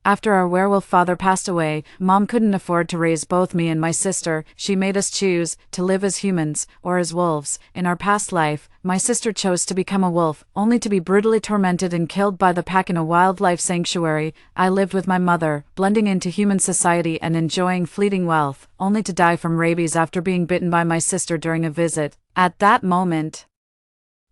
After our werewolf father passed away, Mom couldn't afford to raise both me and my sister. She made us choose to live as humans or as wolves. In our past life, my sister chose to become a wolf, only to be brutally tormented and killed by the pack in a wildlife sanctuary. I lived with my mother, blending into human society and enjoying fleeting wealth, only to die from rabies after being bitten by my sister during a visit. At that moment,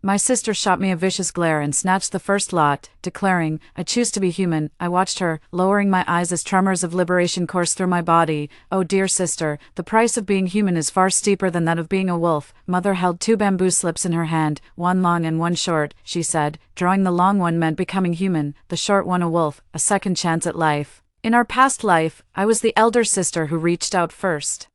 my sister shot me a vicious glare and snatched the first lot, declaring, "I choose to be human." I watched her, lowering my eyes as tremors of liberation coursed through my body. "Oh dear sister, the price of being human is far steeper than that of being a wolf." Mother held two bamboo slips in her hand, one long and one short, she said, drawing the long one meant becoming human, the short one a wolf, a second chance at life. In our past life, I was the elder sister who reached out first.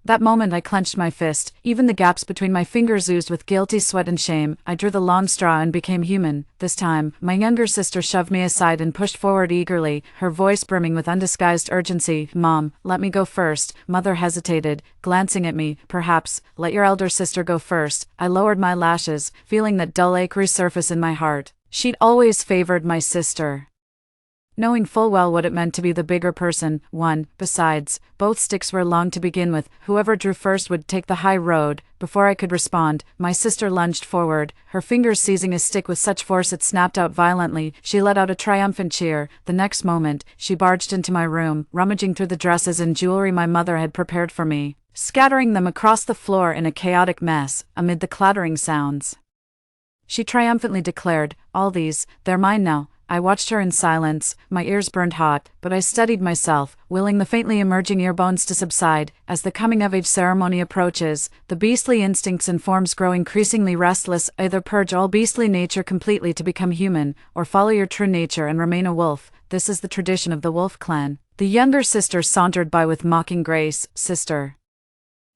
That moment I clenched my fist, even the gaps between my fingers oozed with guilty sweat and shame. I drew the long straw and became human. This time, my younger sister shoved me aside and pushed forward eagerly, her voice brimming with undisguised urgency. "Mom, let me go first." Mother hesitated, glancing at me. "Perhaps, let your elder sister go first." I lowered my lashes, feeling that dull ache resurface in my heart. She'd always favored my sister, knowing full well what it meant to be the bigger person. Besides, both sticks were long to begin with. Whoever drew first would take the high road. Before I could respond, my sister lunged forward, her fingers seizing a stick with such force it snapped out violently. She let out a triumphant cheer. The next moment, she barged into my room, rummaging through the dresses and jewelry my mother had prepared for me, scattering them across the floor in a chaotic mess, amid the clattering sounds. She triumphantly declared, "All these, they're mine now." I watched her in silence, my ears burned hot, but I steadied myself, willing the faintly emerging ear bones to subside. As the coming-of-age ceremony approaches, the beastly instincts and forms grow increasingly restless. Either purge all beastly nature completely to become human, or follow your true nature and remain a wolf. This is the tradition of the wolf clan. The younger sister sauntered by with mocking grace. "Sister,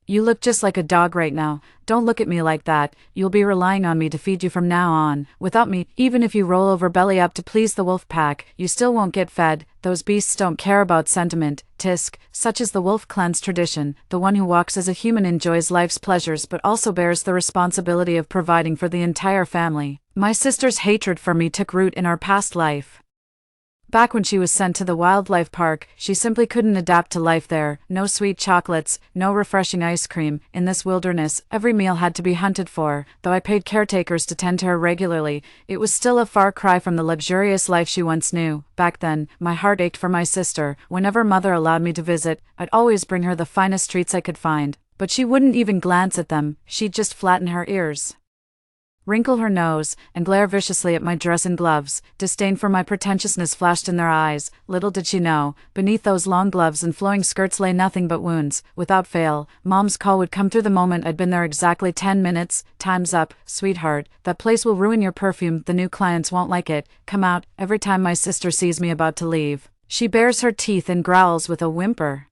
you look just like a dog right now. Don't look at me like that. You'll be relying on me to feed you from now on. Without me, even if you roll over belly up to please the wolf pack, you still won't get fed. Those beasts don't care about sentiment. Tisk, such is the wolf clan's tradition. The one who walks as a human enjoys life's pleasures but also bears the responsibility of providing for the entire family." My sister's hatred for me took root in our past life. Back when she was sent to the wildlife park, she simply couldn't adapt to life there. No sweet chocolates, no refreshing ice cream. In this wilderness, every meal had to be hunted for. Though I paid caretakers to tend to her regularly, it was still a far cry from the luxurious life she once knew. Back then, my heart ached for my sister. Whenever Mother allowed me to visit, I'd always bring her the finest treats I could find. But she wouldn't even glance at them. She'd just flatten her ears, wrinkle her nose, and glare viciously at my dress and gloves. Disdain for my pretentiousness flashed in their eyes. Little did she know, beneath those long gloves and flowing skirts lay nothing but wounds. Without fail, Mom's call would come through the moment I'd been there exactly 10 minutes. "Time's up, sweetheart. That place will ruin your perfume. The new clients won't like it. Come out." Every time my sister sees me about to leave, she bares her teeth and growls with a whimper.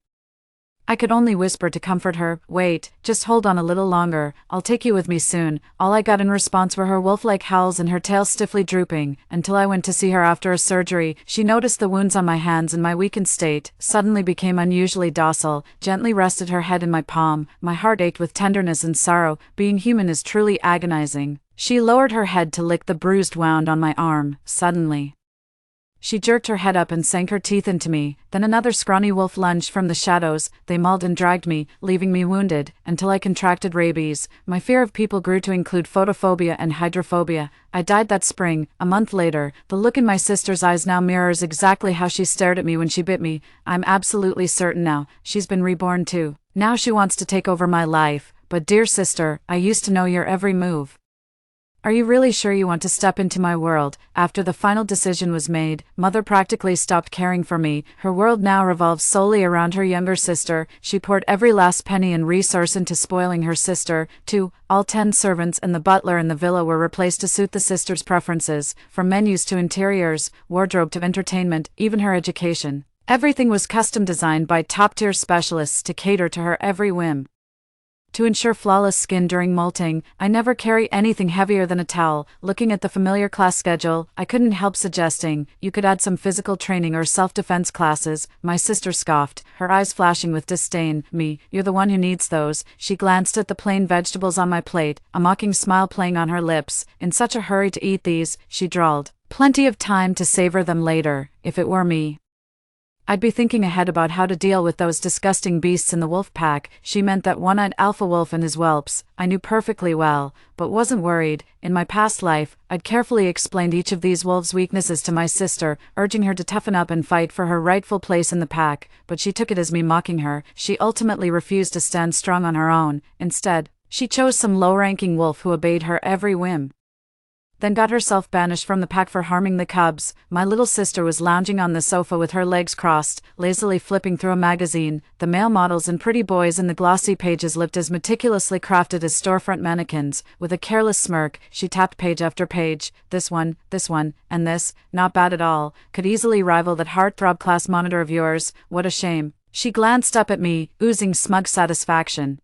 I could only whisper to comfort her, "Wait, just hold on a little longer, I'll take you with me soon." All I got in response were her wolf-like howls and her tail stiffly drooping. Until I went to see her after a surgery, she noticed the wounds on my hands and my weakened state, suddenly became unusually docile, gently rested her head in my palm. My heart ached with tenderness and sorrow. Being human is truly agonizing. She lowered her head to lick the bruised wound on my arm. Suddenly, she jerked her head up and sank her teeth into me. Then another scrawny wolf lunged from the shadows. They mauled and dragged me, leaving me wounded, until I contracted rabies. My fear of people grew to include photophobia and hydrophobia. I died that spring. A month later, the look in my sister's eyes now mirrors exactly how she stared at me when she bit me. I'm absolutely certain now, she's been reborn too. Now she wants to take over my life. But dear sister, I used to know your every move. Are you really sure you want to step into my world? After the final decision was made, Mother practically stopped caring for me. Her world now revolves solely around her younger sister. She poured every last penny and resource into spoiling her sister, too. All 10 servants and the butler in the villa were replaced to suit the sister's preferences, from menus to interiors, wardrobe to entertainment, even her education. Everything was custom designed by top-tier specialists to cater to her every whim. To ensure flawless skin during molting, I never carry anything heavier than a towel. Looking at the familiar class schedule, I couldn't help suggesting, "You could add some physical training or self-defense classes." My sister scoffed, her eyes flashing with disdain. "Me, you're the one who needs those." She glanced at the plain vegetables on my plate, a mocking smile playing on her lips. "In such a hurry to eat these," she drawled. "Plenty of time to savor them later. If it were me, I'd be thinking ahead about how to deal with those disgusting beasts in the wolf pack. She meant that one-eyed alpha wolf and his whelps. I knew perfectly well, but wasn't worried. In my past life, I'd carefully explained each of these wolves' weaknesses to my sister, urging her to toughen up and fight for her rightful place in the pack, but she took it as me mocking her. She ultimately refused to stand strong on her own. Instead, she chose some low-ranking wolf who obeyed her every whim, then got herself banished from the pack for harming the cubs. My little sister was lounging on the sofa with her legs crossed, lazily flipping through a magazine. The male models and pretty boys in the glossy pages looked as meticulously crafted as storefront mannequins. With a careless smirk, she tapped page after page. This one, and this, not bad at all. Could easily rival that heartthrob class monitor of yours. What a shame. She glanced up at me, oozing smug satisfaction.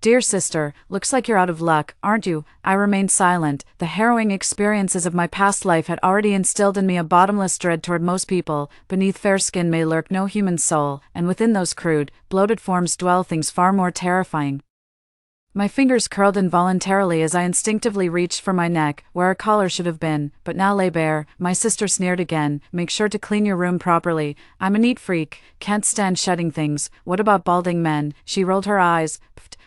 Dear sister, looks like you're out of luck, aren't you? I remained silent. The harrowing experiences of my past life had already instilled in me a bottomless dread toward most people. Beneath fair skin may lurk no human soul, and within those crude, bloated forms dwell things far more terrifying. My fingers curled involuntarily as I instinctively reached for my neck, where a collar should have been, but now lay bare. My sister sneered again. Make sure to clean your room properly. I'm a neat freak, can't stand shedding things. What about balding men? She rolled her eyes.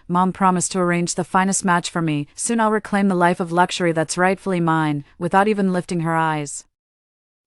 Mom promised to arrange the finest match for me. Soon I'll reclaim the life of luxury that's rightfully mine, without even lifting her eyes.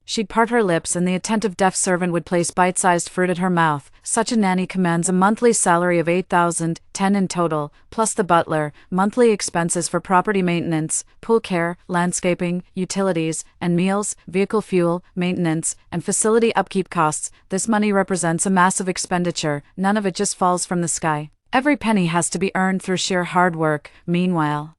She'd part her lips and the attentive deaf servant would place bite-sized fruit at her mouth. Such a nanny commands a monthly salary of $8,000, $10 in total, plus the butler, monthly expenses for property maintenance, pool care, landscaping, utilities, and meals, vehicle fuel, maintenance, and facility upkeep costs. This money represents a massive expenditure. None of it just falls from the sky. Every penny has to be earned through sheer hard work. Meanwhile,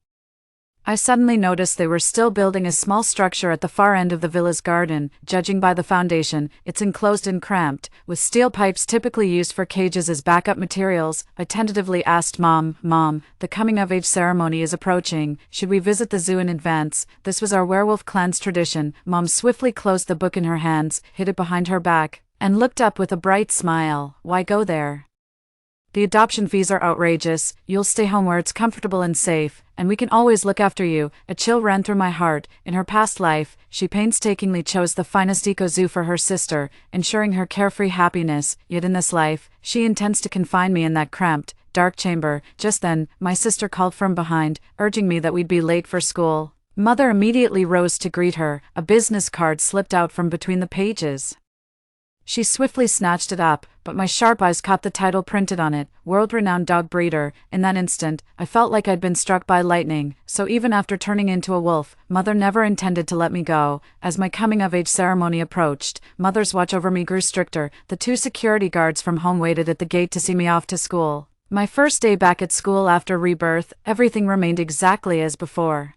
I suddenly noticed they were still building a small structure at the far end of the villa's garden. Judging by the foundation, it's enclosed and cramped, with steel pipes typically used for cages as backup materials. I tentatively asked Mom, the coming-of-age ceremony is approaching. Should we visit the zoo in advance? This was our werewolf clan's tradition. Mom swiftly closed the book in her hands, hid it behind her back, and looked up with a bright smile. Why go there? The adoption fees are outrageous. You'll stay home where it's comfortable and safe, and we can always look after you. A chill ran through my heart. In her past life, she painstakingly chose the finest eco-zoo for her sister, ensuring her carefree happiness. Yet in this life, she intends to confine me in that cramped, dark chamber. Just then, my sister called from behind, urging me that we'd be late for school. Mother immediately rose to greet her. A business card slipped out from between the pages. She swiftly snatched it up, but my sharp eyes caught the title printed on it, World-Renowned Dog Breeder. In that instant, I felt like I'd been struck by lightning. So even after turning into a wolf, Mother never intended to let me go. As my coming-of-age ceremony approached, Mother's watch over me grew stricter. The 2 security guards from home waited at the gate to see me off to school. My first day back at school after rebirth, everything remained exactly as before.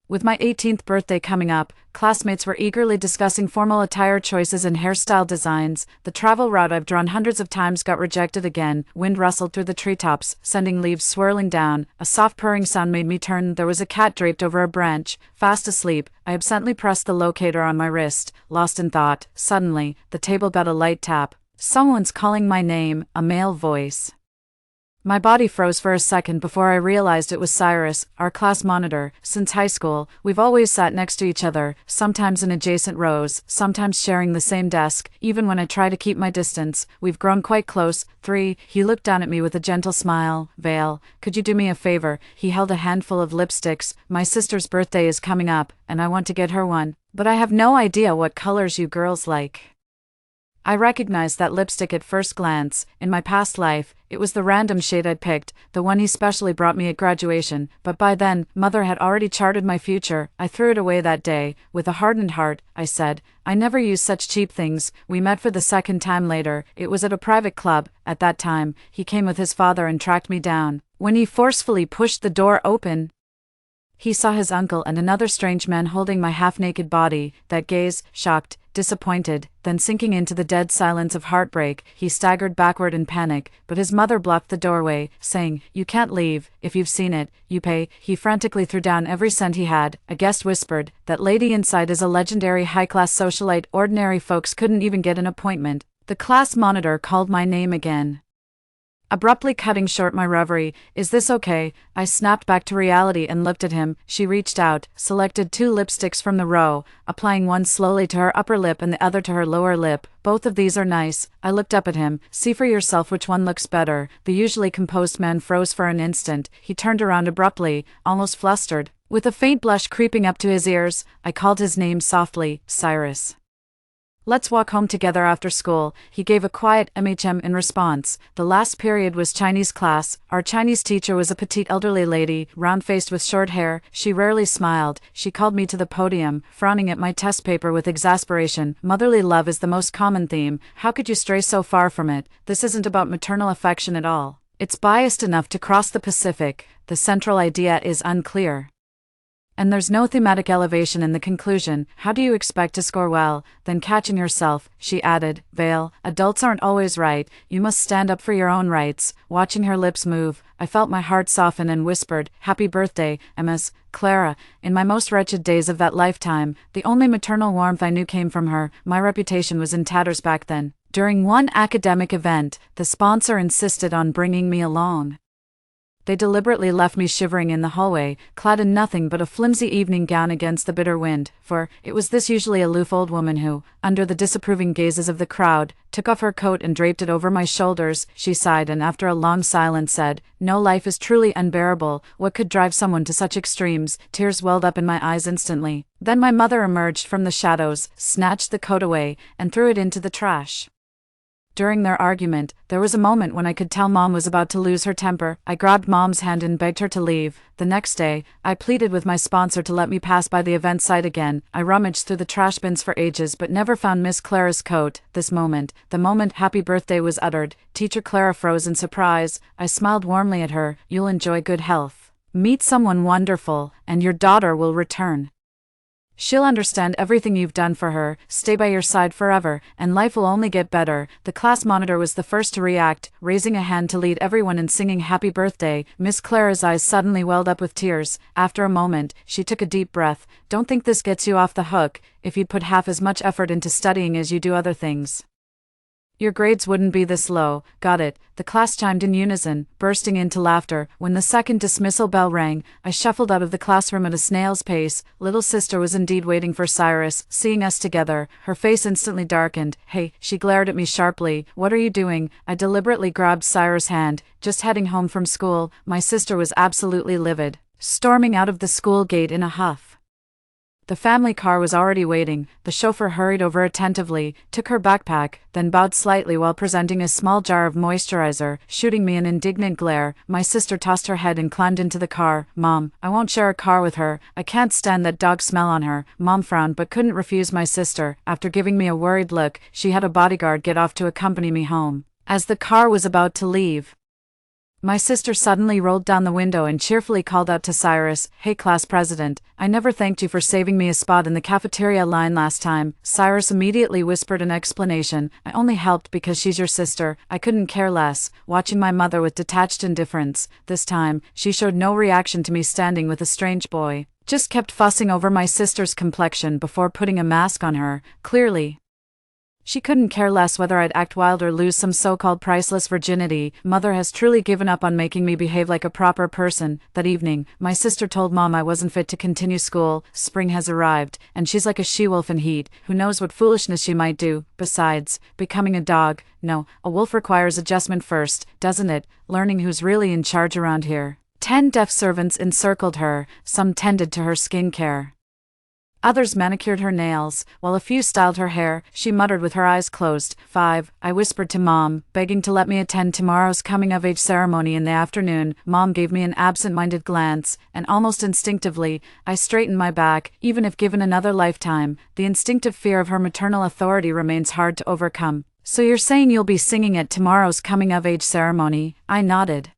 With my 18th birthday coming up, classmates were eagerly discussing formal attire choices and hairstyle designs. The travel route I've drawn hundreds of times got rejected again. Wind rustled through the treetops, sending leaves swirling down. A soft purring sound made me turn. There was a cat draped over a branch, fast asleep. I absently pressed the locator on my wrist, lost in thought. Suddenly, the table got a light tap. Someone's calling my name, a male voice. My body froze for a second before I realized it was Cyrus, our class monitor. Since high school, we've always sat next to each other, sometimes in adjacent rows, sometimes sharing the same desk. Even when I try to keep my distance, we've grown quite close. 3. He looked down at me with a gentle smile. Vale, could you do me a favor? He held a handful of lipsticks. My sister's birthday is coming up, and I want to get her one. But I have no idea what colors you girls like. I recognized that lipstick at first glance. In my past life, it was the random shade I'd picked, the one he specially brought me at graduation, but by then, Mother had already charted my future. I threw it away that day. With a hardened heart, I said, I never use such cheap things. We met for the second time later. It was at a private club. At that time, he came with his father and tracked me down. When he forcefully pushed the door open, he saw his uncle and another strange man holding my half-naked body. That gaze, shocked, disappointed, then sinking into the dead silence of heartbreak, he staggered backward in panic, but his mother blocked the doorway, saying, You can't leave. If you've seen it, you pay. He frantically threw down every cent he had. A guest whispered, That lady inside is a legendary high-class socialite. Ordinary folks couldn't even get an appointment. The class monitor called my name again. abruptly cutting short my reverie. "Is this okay?" I snapped back to reality and looked at him. She reached out, selected 2 lipsticks from the row, applying one slowly to her upper lip and the other to her lower lip. "Both of these are nice." I looked up at him. "See for yourself which one looks better." The usually composed man froze for an instant. He turned around abruptly, almost flustered. With a faint blush creeping up to his ears, I called his name softly, "Cyrus. Let's walk home together after school." He gave a quiet in response. The last period was Chinese class. Our Chinese teacher was a petite elderly lady, round-faced with short hair. She rarely smiled. She called me to the podium, frowning at my test paper with exasperation. "Motherly love is the most common theme. How could you stray so far from it? This isn't about maternal affection at all. It's biased enough to cross the Pacific. The central idea is unclear. And there's no thematic elevation in the conclusion. How do you expect to score well?" Then catching herself, she added, "Vale, adults aren't always right. You must stand up for your own rights." Watching her lips move, I felt my heart soften and whispered, "Happy birthday, Ms. Clara." In my most wretched days of that lifetime, the only maternal warmth I knew came from her. My reputation was in tatters back then. During one academic event, the sponsor insisted on bringing me along. They deliberately left me shivering in the hallway, clad in nothing but a flimsy evening gown against the bitter wind, for it was this usually aloof old woman who, under the disapproving gazes of the crowd, took off her coat and draped it over my shoulders. She sighed and after a long silence said, "No, life is truly unbearable. What could drive someone to such extremes?" Tears welled up in my eyes instantly. Then my mother emerged from the shadows, snatched the coat away, and threw it into the trash. During their argument, there was a moment when I could tell Mom was about to lose her temper. I grabbed Mom's hand and begged her to leave. The next day, I pleaded with my sponsor to let me pass by the event site again. I rummaged through the trash bins for ages but never found Miss Clara's coat. The moment "Happy Birthday" was uttered, Teacher Clara froze in surprise. I smiled warmly at her. "You'll enjoy good health. Meet someone wonderful, and your daughter will return. She'll understand everything you've done for her, stay by your side forever, and life will only get better." The class monitor was the first to react, raising a hand to lead everyone in singing "Happy Birthday." Miss Clara's eyes suddenly welled up with tears. After a moment, she took a deep breath. "Don't think this gets you off the hook. If you'd put half as much effort into studying as you do other things, your grades wouldn't be this low." "Got it," the class chimed in unison, bursting into laughter. When the second dismissal bell rang, I shuffled out of the classroom at a snail's pace. Little sister was indeed waiting for Cyrus. Seeing us together, her face instantly darkened. "Hey," she glared at me sharply, "what are you doing?" I deliberately grabbed Cyrus' hand. "Just heading home from school." My sister was absolutely livid, storming out of the school gate in a huff. The family car was already waiting. The chauffeur hurried over attentively, took her backpack, then bowed slightly while presenting a small jar of moisturizer, shooting me an indignant glare. My sister tossed her head and climbed into the car. "Mom, I won't share a car with her. I can't stand that dog smell on her." Mom frowned but couldn't refuse my sister. After giving me a worried look, she had a bodyguard get off to accompany me home. As the car was about to leave, my sister suddenly rolled down the window and cheerfully called out to Cyrus, "Hey class president, I never thanked you for saving me a spot in the cafeteria line last time." Cyrus immediately whispered an explanation. "I only helped because she's your sister. I couldn't care less." Watching my mother with detached indifference, this time, she showed no reaction to me standing with a strange boy. Just kept fussing over my sister's complexion before putting a mask on her. Clearly, she couldn't care less whether I'd act wild or lose some so-called priceless virginity. Mother has truly given up on making me behave like a proper person. That evening, my sister told Mom I wasn't fit to continue school. Spring has arrived, and she's like a she-wolf in heat. Who knows what foolishness she might do. Besides, becoming a dog, no, a wolf requires adjustment first, doesn't it? Learning who's really in charge around here. 10 deaf servants encircled her. Some tended to her skincare. Others manicured her nails, while a few styled her hair. She muttered with her eyes closed. 5. I whispered to Mom, begging to let me attend tomorrow's coming-of-age ceremony in the afternoon. Mom gave me an absent-minded glance, and almost instinctively, I straightened my back. Even if given another lifetime, the instinctive fear of her maternal authority remains hard to overcome. "So you're saying you'll be singing at tomorrow's coming-of-age ceremony?" I nodded.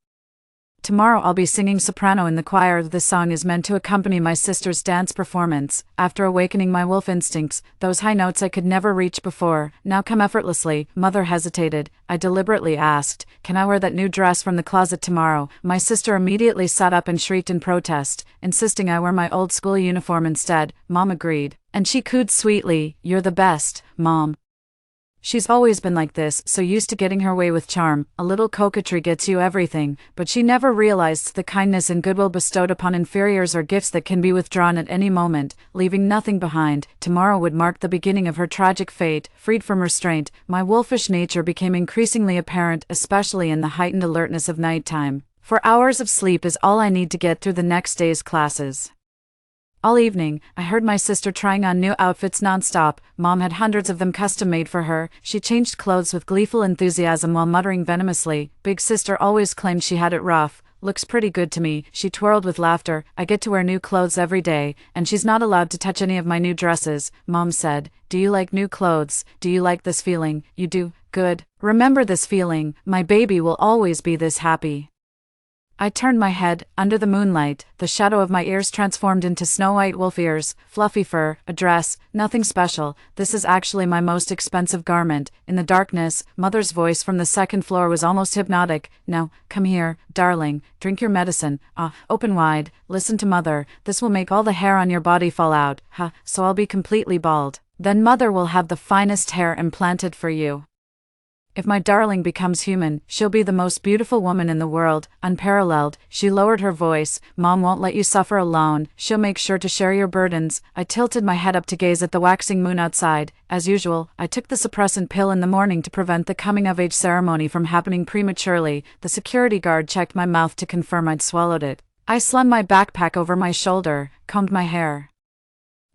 "Tomorrow I'll be singing soprano in the choir. This song is meant to accompany my sister's dance performance. After awakening my wolf instincts, those high notes I could never reach before now come effortlessly." Mother hesitated. I deliberately asked, "Can I wear that new dress from the closet tomorrow?" My sister immediately sat up and shrieked in protest, insisting I wear my old school uniform instead. Mom agreed, and she cooed sweetly, "You're the best, Mom." She's always been like this, so used to getting her way with charm. A little coquetry gets you everything, but she never realized the kindness and goodwill bestowed upon inferiors are gifts that can be withdrawn at any moment, leaving nothing behind. Tomorrow would mark the beginning of her tragic fate. Freed from restraint, my wolfish nature became increasingly apparent, especially in the heightened alertness of nighttime. 4 hours of sleep is all I need to get through the next day's classes. All evening, I heard my sister trying on new outfits nonstop. Mom had hundreds of them custom-made for her. She changed clothes with gleeful enthusiasm while muttering venomously. Big sister always claimed she had it rough. Looks pretty good to me, she twirled with laughter. I get to wear new clothes every day, and she's not allowed to touch any of my new dresses. Mom said, "Do you like new clothes? Do you like this feeling? You do? Good. Remember this feeling. My baby will always be this happy." I turned my head. Under the moonlight, the shadow of my ears transformed into snow-white wolf ears, fluffy fur, a dress, nothing special. This is actually my most expensive garment. In the darkness, Mother's voice from the second floor was almost hypnotic. "Now, come here, darling, drink your medicine. Open wide, listen to Mother. This will make all the hair on your body fall out. So I'll be completely bald. Then Mother will have the finest hair implanted for you. If my darling becomes human, she'll be the most beautiful woman in the world, unparalleled." She lowered her voice. "Mom won't let you suffer alone. She'll make sure to share your burdens." I tilted my head up to gaze at the waxing moon outside. As usual, I took the suppressant pill in the morning to prevent the coming-of-age ceremony from happening prematurely. The security guard checked my mouth to confirm I'd swallowed it. I slung my backpack over my shoulder, combed my hair,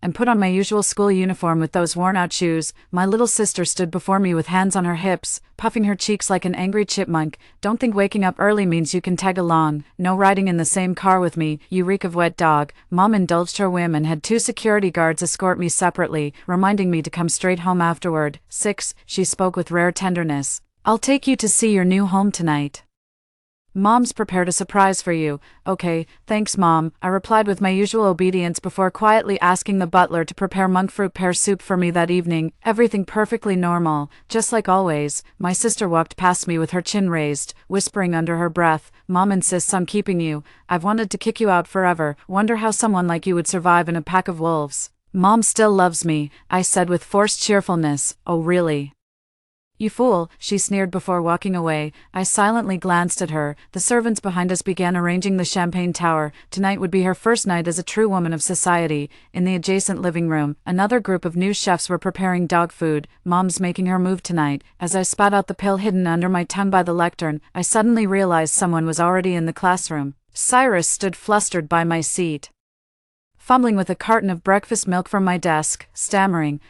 and put on my usual school uniform with those worn-out shoes. My little sister stood before me with hands on her hips, puffing her cheeks like an angry chipmunk. "Don't think waking up early means you can tag along. No riding in the same car with me, you reek of wet dog." Mom indulged her whim and had 2 security guards escort me separately, reminding me to come straight home afterward. 6, she spoke with rare tenderness. "I'll take you to see your new home tonight. Mom's prepared a surprise for you." "Okay, thanks Mom," I replied with my usual obedience before quietly asking the butler to prepare monk fruit pear soup for me that evening. Everything perfectly normal, just like always. My sister walked past me with her chin raised, whispering under her breath, "Mom insists on keeping you. I've wanted to kick you out forever. Wonder how someone like you would survive in a pack of wolves." "Mom still loves me," I said with forced cheerfulness. "Oh really?" "You fool," she sneered before walking away. I silently glanced at her. The servants behind us began arranging the champagne tower. Tonight would be her first night as a true woman of society. In the adjacent living room, another group of new chefs were preparing dog food. "Mom's making her move tonight." As I spat out the pill hidden under my tongue by the lectern, I suddenly realized someone was already in the classroom. Cyrus stood flustered by my seat, fumbling with a carton of breakfast milk from my desk, stammering,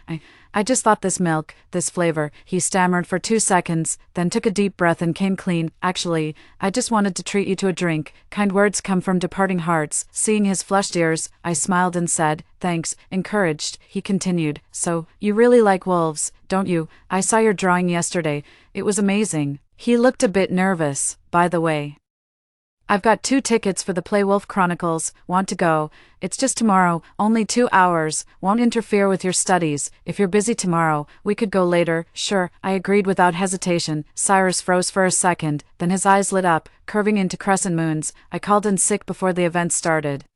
I just thought this milk, this flavor." He stammered for 2 seconds, then took a deep breath and came clean. "Actually, I just wanted to treat you to a drink. Kind words come from departing hearts." Seeing his flushed ears, I smiled and said, "Thanks." Encouraged, he continued, "So, you really like wolves, don't you? I saw your drawing yesterday. It was amazing." He looked a bit nervous. "By the way, I've got 2 tickets for the play Wolf Chronicles. Want to go? It's just tomorrow, only 2 hours, won't interfere with your studies. If you're busy tomorrow, we could go later." "Sure," I agreed without hesitation. Cyrus froze for a second, then his eyes lit up, curving into crescent moons. "I called in sick before the event started."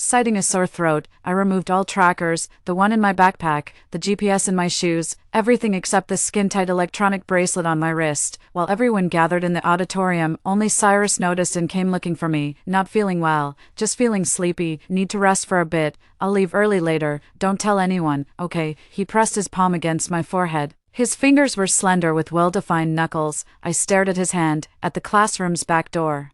Citing a sore throat, I removed all trackers, the one in my backpack, the GPS in my shoes, everything except the skin-tight electronic bracelet on my wrist. While everyone gathered in the auditorium, only Cyrus noticed and came looking for me. "Not feeling well, just feeling sleepy, need to rest for a bit. I'll leave early later, don't tell anyone, okay?" He pressed his palm against my forehead. His fingers were slender with well-defined knuckles. I stared at his hand, at the classroom's back door.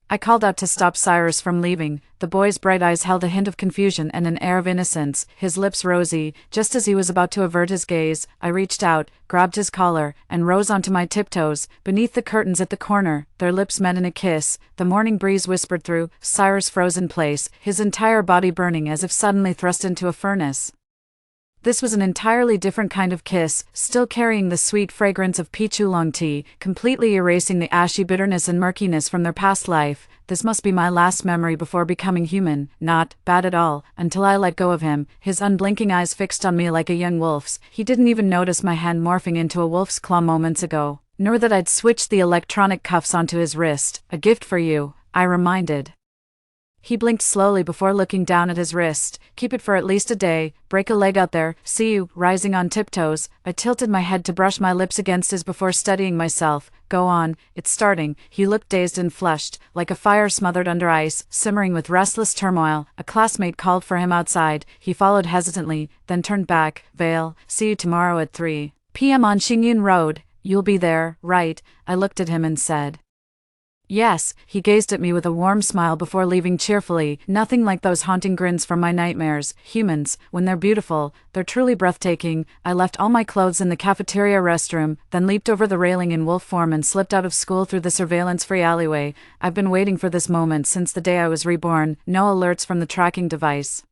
I called out to stop Cyrus from leaving. The boy's bright eyes held a hint of confusion and an air of innocence, his lips rosy. Just as he was about to avert his gaze, I reached out, grabbed his collar, and rose onto my tiptoes. Beneath the curtains at the corner, their lips met in a kiss. The morning breeze whispered through. Cyrus froze in place, his entire body burning as if suddenly thrust into a furnace. This was an entirely different kind of kiss, still carrying the sweet fragrance of peach oolong tea, completely erasing the ashy bitterness and murkiness from their past life. This must be my last memory before becoming human. Not bad at all, until I let go of him, his unblinking eyes fixed on me like a young wolf's. He didn't even notice my hand morphing into a wolf's claw moments ago, nor that I'd switched the electronic cuffs onto his wrist. "A gift for you," I reminded He blinked slowly before looking down at his wrist. Keep it for at least a day. Break a leg out there. See you. Rising on tiptoes, I tilted my head to brush my lips against his before steadying myself. Go on. It's starting. He looked dazed and flushed, like a fire smothered under ice, simmering with restless turmoil. A classmate called for him outside. He followed hesitantly, then turned back. Vale, see you tomorrow at 3 p.m. on Xingyun Road. You'll be there, right? I looked at him and said, yes. He gazed at me with a warm smile before leaving cheerfully. Nothing like those haunting grins from my nightmares. Humans, when they're beautiful, they're truly breathtaking. I left all my clothes in the cafeteria restroom, then leaped over the railing in wolf form and slipped out of school through the surveillance-free alleyway. I've been waiting for this moment since the day I was reborn. No alerts from the tracking device.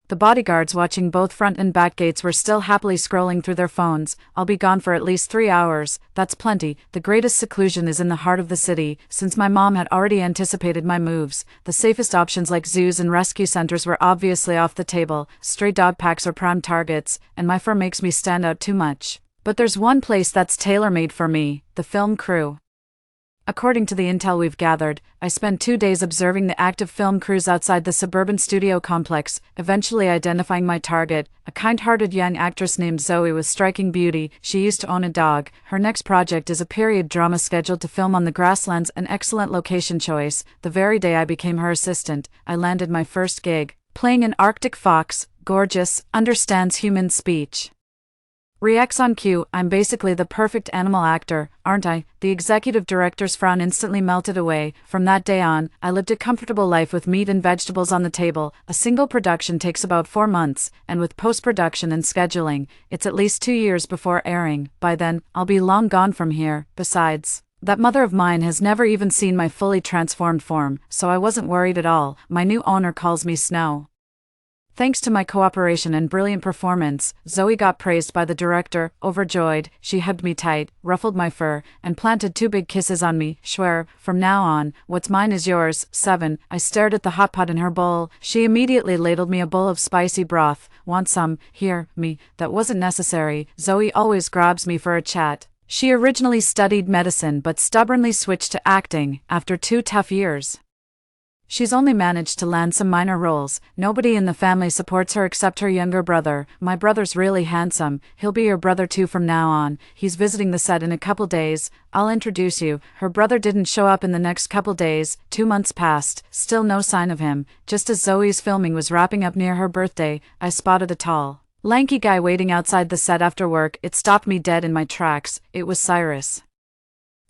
The bodyguards watching both front and back gates were still happily scrolling through their phones. I'll be gone for at least 3 hours. That's plenty. The greatest seclusion is in the heart of the city. Since my mom had already anticipated my moves, the safest options like zoos and rescue centers were obviously off the table. Stray dog packs are prime targets, and my fur makes me stand out too much. But there's one place that's tailor-made for me, the film crew. According to the intel we've gathered, I spent 2 days observing the active film crews outside the suburban studio complex, eventually identifying my target, a kind-hearted young actress named Zoe with striking beauty. She used to own a dog. Her next project is a period drama scheduled to film on the grasslands, an excellent location choice. The very day I became her assistant, I landed my first gig, playing an Arctic fox, gorgeous, understands human speech. Reacts on cue. I'm basically the perfect animal actor, aren't I? The executive director's frown instantly melted away. From that day on, I lived a comfortable life with meat and vegetables on the table. A single production takes about 4 months, and with post-production and scheduling, it's at least 2 years before airing. By then, I'll be long gone from here. Besides, that mother of mine has never even seen my fully transformed form, so I wasn't worried at all. My new owner calls me Snow. Thanks to my cooperation and brilliant performance, Zoe got praised by the director. Overjoyed, she hugged me tight, ruffled my fur, and planted 2 big kisses on me. Schwer, from now on, what's mine is yours. 7. I stared at the hot pot in her bowl. She immediately ladled me a bowl of spicy broth. Want some? Here, me. That wasn't necessary. Zoe always grabs me for a chat. She originally studied medicine but stubbornly switched to acting after 2 tough years. She's only managed to land some minor roles. Nobody in the family supports her except her younger brother. My brother's really handsome. He'll be your brother too from now on. He's visiting the set in a couple days. I'll introduce you. Her brother didn't show up in the next couple days. 2 months passed. Still no sign of him. Just as Zoe's filming was wrapping up near her birthday, I spotted a tall, lanky guy waiting outside the set after work. It stopped me dead in my tracks. It was Cyrus.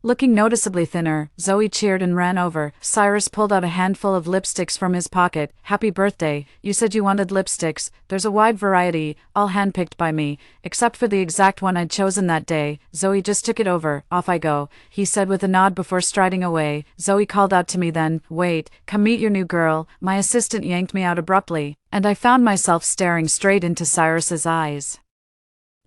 Looking noticeably thinner, Zoe cheered and ran over. Cyrus pulled out a handful of lipsticks from his pocket. Happy birthday. You said you wanted lipsticks. There's a wide variety, all handpicked by me, except for the exact one I'd chosen that day. Zoe just took it over. Off I go, he said with a nod before striding away. Zoe called out to me then, wait, come meet your new girl. My assistant yanked me out abruptly, and I found myself staring straight into Cyrus's eyes.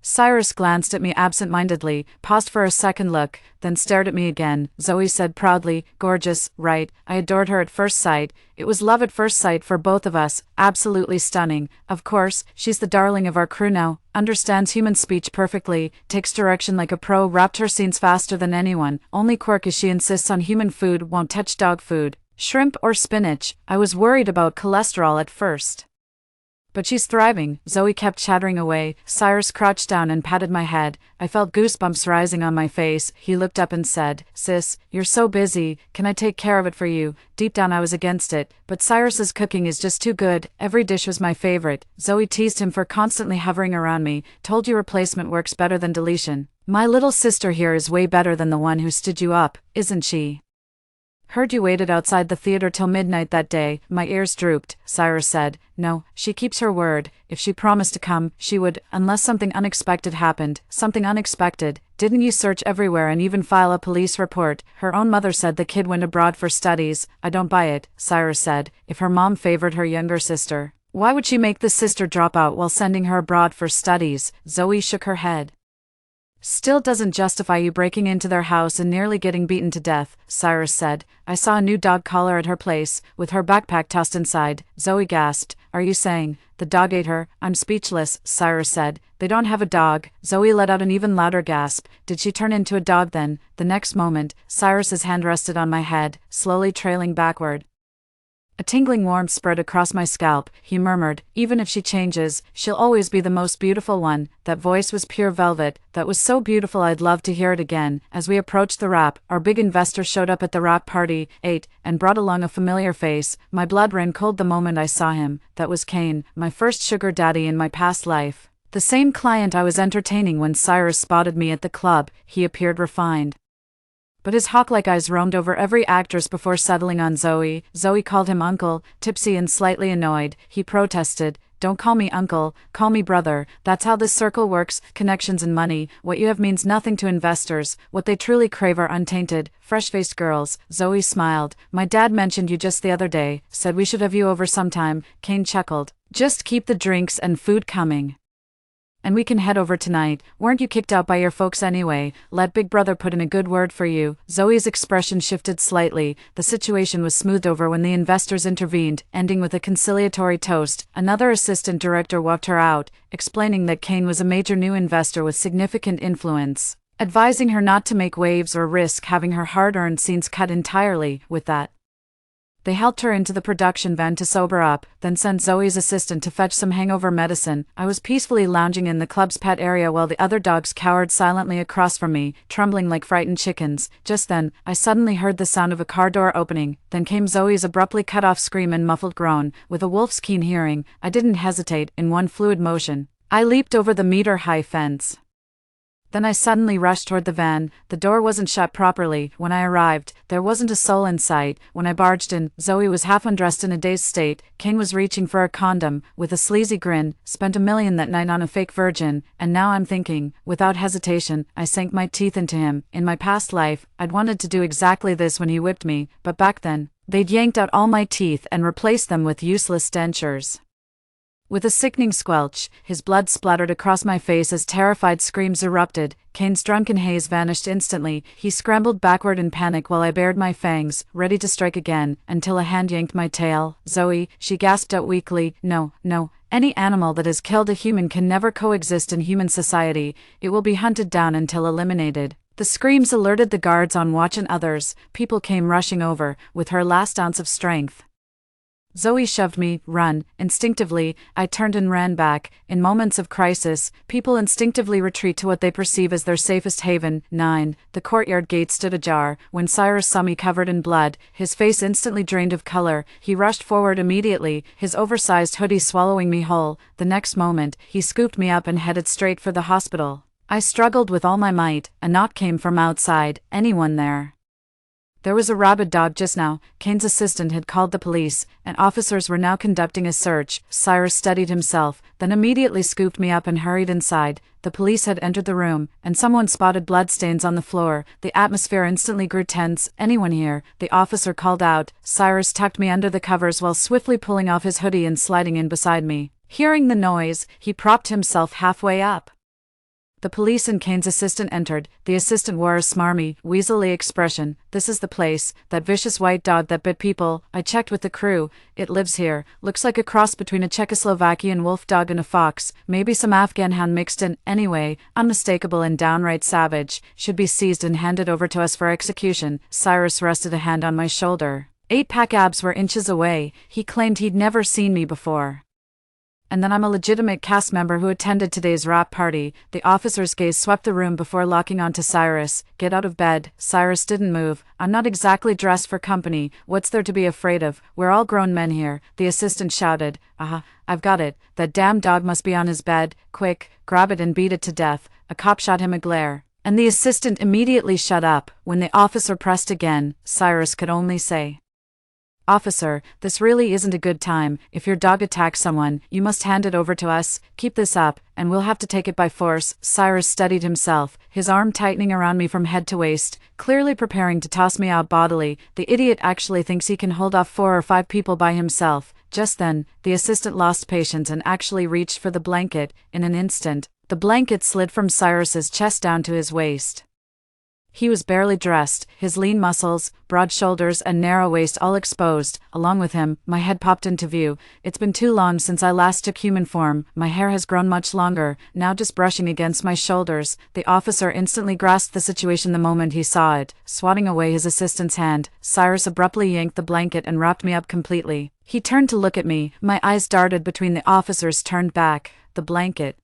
Cyrus glanced at me absent-mindedly, paused for a second look, then stared at me again. Zoe said proudly, gorgeous, right? I adored her at first sight. It was love at first sight for both of us. Absolutely stunning. Of course, she's the darling of our crew now, understands human speech perfectly, takes direction like a pro, wrapped her scenes faster than anyone. Only quirk is she insists on human food, won't touch dog food, shrimp or spinach. I was worried about cholesterol at first, but she's thriving. Zoe kept chattering away. Cyrus crouched down and patted my head. I felt goosebumps rising on my face. He looked up and said, sis, you're so busy, can I take care of it for you? Deep down I was against it, but Cyrus's cooking is just too good. Every dish was my favorite. Zoe teased him for constantly hovering around me. Told you replacement works better than deletion. My little sister here is way better than the one who stood you up, isn't she? Heard you waited outside the theater till midnight that day. My ears drooped. Cyrus said, no, she keeps her word. If she promised to come, she would, unless something unexpected happened. Something unexpected. Didn't you search everywhere and even file a police report? Her own mother said the kid went abroad for studies. I don't buy it, Cyrus said. If her mom favored her younger sister, why would she make the sister drop out while sending her abroad for studies? Zoe shook her head. Still doesn't justify you breaking into their house and nearly getting beaten to death, Cyrus said. I saw a new dog collar at her place, with her backpack tossed inside. Zoe gasped. Are you saying the dog ate her? I'm speechless, Cyrus said. They don't have a dog. Zoe let out an even louder gasp. Did she turn into a dog then? The next moment, Cyrus's hand rested on my head, slowly trailing backward. A tingling warmth spread across my scalp. He murmured, "Even if she changes, she'll always be the most beautiful one." That voice was pure velvet. That was so beautiful I'd love to hear it again. As we approached the wrap, our big investor showed up at the wrap party, ate, and brought along a familiar face. My blood ran cold the moment I saw him. That was Kane, my first sugar daddy in my past life. The same client I was entertaining when Cyrus spotted me at the club. He appeared refined, but his hawk-like eyes roamed over every actress before settling on Zoe. Zoe called him uncle, tipsy and slightly annoyed. He protested, "Don't call me uncle, call me brother. That's how this circle works, connections and money. What you have means nothing to investors. What they truly crave are untainted, fresh-faced girls." Zoe smiled. "My dad mentioned you just the other day, said we should have you over sometime." Kane chuckled. "Just keep the drinks and food coming, and we can head over tonight. Weren't you kicked out by your folks anyway? Let Big Brother put in a good word for you." Zoe's expression shifted slightly. The situation was smoothed over when the investors intervened, ending with a conciliatory toast. Another assistant director walked her out, explaining that Kane was a major new investor with significant influence, advising her not to make waves or risk having her hard-earned scenes cut entirely. With that, they helped her into the production van to sober up, then sent Zoe's assistant to fetch some hangover medicine. I was peacefully lounging in the club's pet area while the other dogs cowered silently across from me, trembling like frightened chickens. Just then, I suddenly heard the sound of a car door opening. Then came Zoe's abruptly cut-off scream and muffled groan. With a wolf's keen hearing, I didn't hesitate. In one fluid motion, I leaped over the meter-high fence. Then I suddenly rushed toward the van. The door wasn't shut properly. When I arrived, there wasn't a soul in sight. When I barged in, Zoe was half undressed in a dazed state. Kane was reaching for a condom, with a sleazy grin. "Spent $1 million that night on a fake virgin, and now I'm thinking." Without hesitation, I sank my teeth into him. In my past life, I'd wanted to do exactly this when he whipped me, but back then, they'd yanked out all my teeth and replaced them with useless dentures. With a sickening squelch, his blood splattered across my face as terrified screams erupted. Kane's drunken haze vanished instantly. He scrambled backward in panic while I bared my fangs, ready to strike again, until a hand yanked my tail. "Zoe," she gasped out weakly. No. Any animal that has killed a human can never coexist in human society. It will be hunted down until eliminated." The screams alerted the guards on watch and others. People came rushing over, with her last ounce of strength. Zoe shoved me. "Run." Instinctively, I turned and ran back. In moments of crisis, people instinctively retreat to what they perceive as their safest haven. 9. The courtyard gate stood ajar. When Cyrus saw me covered in blood, his face instantly drained of color. He rushed forward immediately, his oversized hoodie swallowing me whole. The next moment, he scooped me up and headed straight for the hospital. I struggled with all my might. A knock came from outside. "Anyone there?" There was a rabid dog just now. Kane's assistant had called the police, and officers were now conducting a search. Cyrus steadied himself, then immediately scooped me up and hurried inside. The police had entered the room, and someone spotted bloodstains on the floor. The atmosphere instantly grew tense. "Anyone here?" the officer called out. Cyrus tucked me under the covers while swiftly pulling off his hoodie and sliding in beside me. Hearing the noise, he propped himself halfway up. The police and Kane's assistant entered. The assistant wore a smarmy, weaselly expression. "This is the place, that vicious white dog that bit people. I checked with the crew. It lives here. Looks like a cross between a Czechoslovakian wolf dog and a fox. Maybe some Afghan hound mixed in. Anyway, unmistakable and downright savage. Should be seized and handed over to us for execution." Cyrus rested a hand on my shoulder. 8-pack abs were inches away. He claimed he'd never seen me before. "And then I'm a legitimate cast member who attended today's wrap party." The officer's gaze swept the room before locking onto Cyrus. "Get out of bed." Cyrus didn't move. "I'm not exactly dressed for company. What's there to be afraid of? We're all grown men here." The assistant shouted. "Aha, I've got it. That damn dog must be on his bed. Quick, grab it and beat it to death." A cop shot him a glare, and the assistant immediately shut up. When the officer pressed again, Cyrus could only say, "Officer, this really isn't a good time. If your dog attacks someone, you must hand it over to us. Keep this up, and we'll have to take it by force." Cyrus steadied himself, his arm tightening around me from head to waist, clearly preparing to toss me out bodily. The idiot actually thinks he can hold off 4 or 5 people by himself. Just then, the assistant lost patience and actually reached for the blanket. In an instant, the blanket slid from Cyrus's chest down to his waist. He was barely dressed, his lean muscles, broad shoulders and narrow waist all exposed. Along with him, my head popped into view. It's been too long since I last took human form. My hair has grown much longer, now just brushing against my shoulders. The officer instantly grasped the situation the moment he saw it. Swatting away his assistant's hand, Cyrus abruptly yanked the blanket and wrapped me up completely. He turned to look at me. My eyes darted between the officers turned back. The blanket,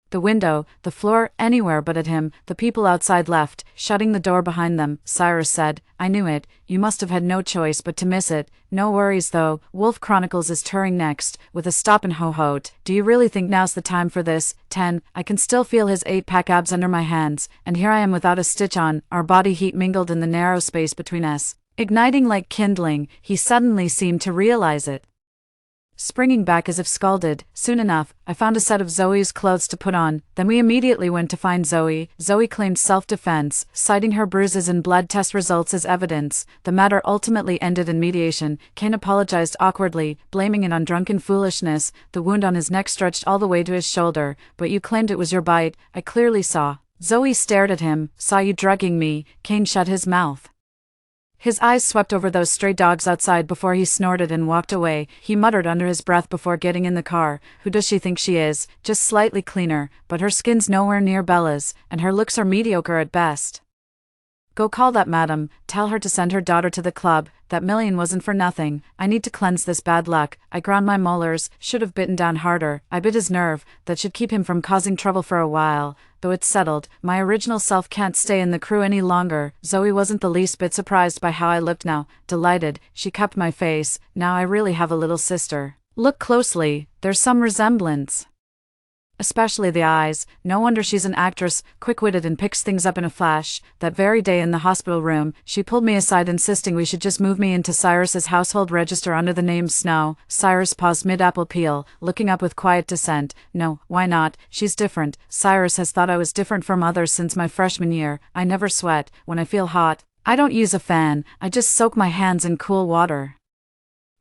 the window, the floor, anywhere but at him. The people outside left, shutting the door behind them. Cyrus said, "I knew it. You must have had no choice but to miss it. No worries though, Wolf Chronicles is touring next, with a stop in Ho-Hote. Do you really think now's the time for this?" 10. I can still feel his 8-pack abs under my hands, and here I am without a stitch on. Our body heat mingled in the narrow space between us, igniting like kindling. He suddenly seemed to realize it. Springing back as if scalded, soon enough, I found a set of Zoe's clothes to put on. Then we immediately went to find Zoe. Zoe claimed self-defense, citing her bruises and blood test results as evidence. The matter ultimately ended in mediation. Kane apologized awkwardly, blaming it on drunken foolishness. The wound on his neck stretched all the way to his shoulder. "But you claimed it was your bite." "I clearly saw." Zoe stared at him. "Saw you drugging me." Kane shut his mouth. His eyes swept over those stray dogs outside before he snorted and walked away. He muttered under his breath before getting in the car, "Who does she think she is? Just slightly cleaner, but her skin's nowhere near Bella's, and her looks are mediocre at best. Go call that madam, tell her to send her daughter to the club. That million wasn't for nothing. I need to cleanse this bad luck." I ground my molars, should have bitten down harder. I bit his nerve, that should keep him from causing trouble for a while. Though it's settled, my original self can't stay in the crew any longer. Zoe wasn't the least bit surprised by how I looked now. Delighted, she cupped my face. "Now I really have a little sister. Look closely, there's some resemblance. Especially the eyes. No wonder she's an actress, quick-witted and picks things up in a flash." That very day in the hospital room, she pulled me aside insisting we should just move me into Cyrus's household register under the name Snow. Cyrus paused mid-apple peel, looking up with quiet dissent. "No, why not? She's different. Cyrus has thought I was different from others since my freshman year. I never sweat. When I feel hot, I don't use a fan. I just soak my hands in cool water.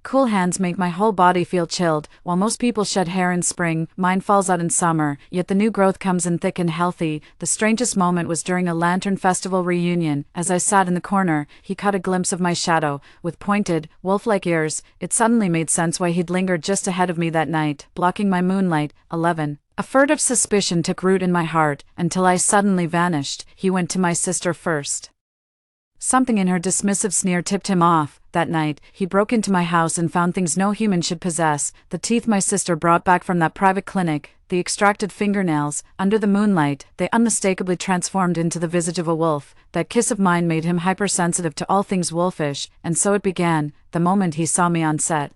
Cool hands make my whole body feel chilled. While most people shed hair in spring, mine falls out in summer, yet the new growth comes in thick and healthy. The strangest moment was during a Lantern Festival reunion. As I sat in the corner, he caught a glimpse of my shadow, with pointed, wolf-like ears. It suddenly made sense why he'd lingered just ahead of me that night, blocking my moonlight. 11. A furtive suspicion took root in my heart, until I suddenly vanished. He went to my sister first. Something in her dismissive sneer tipped him off. That night, he broke into my house and found things no human should possess. The teeth my sister brought back from that private clinic, the extracted fingernails. Under the moonlight, they unmistakably transformed into the visage of a wolf. That kiss of mine made him hypersensitive to all things wolfish, and so it began, the moment he saw me on set.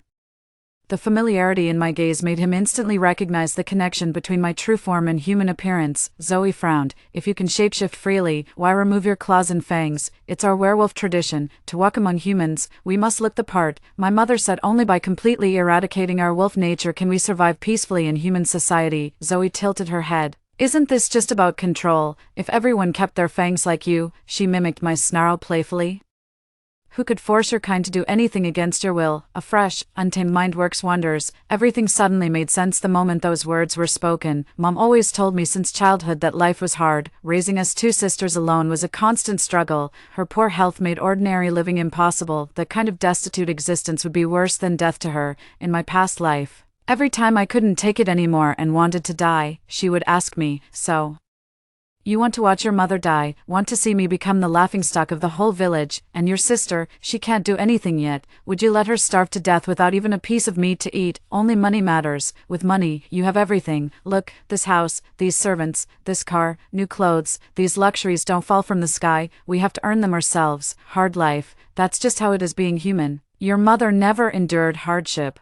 The familiarity in my gaze made him instantly recognize the connection between my true form and human appearance. Zoe frowned. "If you can shapeshift freely, why remove your claws and fangs? It's our werewolf tradition. To walk among humans, we must look the part." My mother said only by completely eradicating our wolf nature can we survive peacefully in human society. Zoe tilted her head. "Isn't this just about control? If everyone kept their fangs like you," she mimicked my snarl playfully. "Who could force your kind to do anything against your will?" A fresh, untamed mind works wonders. Everything suddenly made sense the moment those words were spoken. Mom always told me since childhood that life was hard. Raising us two sisters alone was a constant struggle. Her poor health made ordinary living impossible. That kind of destitute existence would be worse than death to her. In my past life, every time I couldn't take it anymore and wanted to die, she would ask me, "So, you want to watch your mother die, want to see me become the laughingstock of the whole village, and your sister, she can't do anything yet. Would you let her starve to death without even a piece of meat to eat? Only money matters. With money, you have everything. Look, this house, these servants, this car, new clothes, these luxuries don't fall from the sky, we have to earn them ourselves. Hard life, that's just how it is being human. Your mother never endured hardship.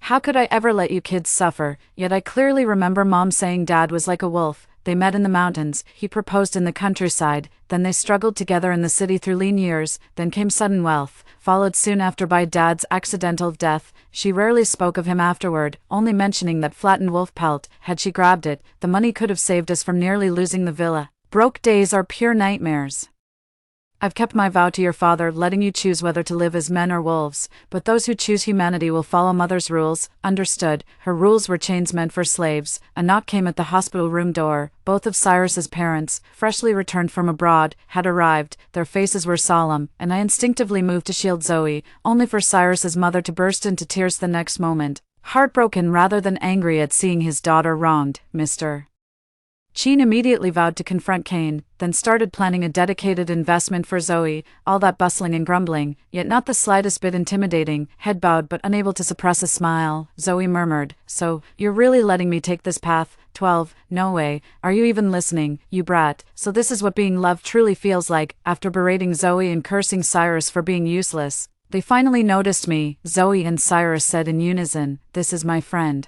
How could I ever let you kids suffer?" Yet I clearly remember Mom saying Dad was like a wolf. They met in the mountains, he proposed in the countryside, then they struggled together in the city through lean years, then came sudden wealth, followed soon after by Dad's accidental death. She rarely spoke of him afterward, only mentioning that flattened wolf pelt. Had she grabbed it, the money could have saved us from nearly losing the villa. Broke days are pure nightmares. I've kept my vow to your father, letting you choose whether to live as men or wolves, but those who choose humanity will follow mother's rules. Understood. Her rules were chains meant for slaves. A knock came at the hospital room door. Both of Cyrus's parents, freshly returned from abroad, had arrived. Their faces were solemn, and I instinctively moved to shield Zoe, only for Cyrus's mother to burst into tears the next moment. Heartbroken rather than angry at seeing his daughter wronged, Mr. Sheen immediately vowed to confront Cain, then started planning a dedicated investment for Zoe, all that bustling and grumbling, yet not the slightest bit intimidating, head bowed but unable to suppress a smile. Zoe murmured, "So, you're really letting me take this path? 12, no way, are you even listening, you brat? So this is what being loved truly feels like." After berating Zoe and cursing Cyrus for being useless, they finally noticed me. Zoe and Cyrus said in unison, "This is my friend."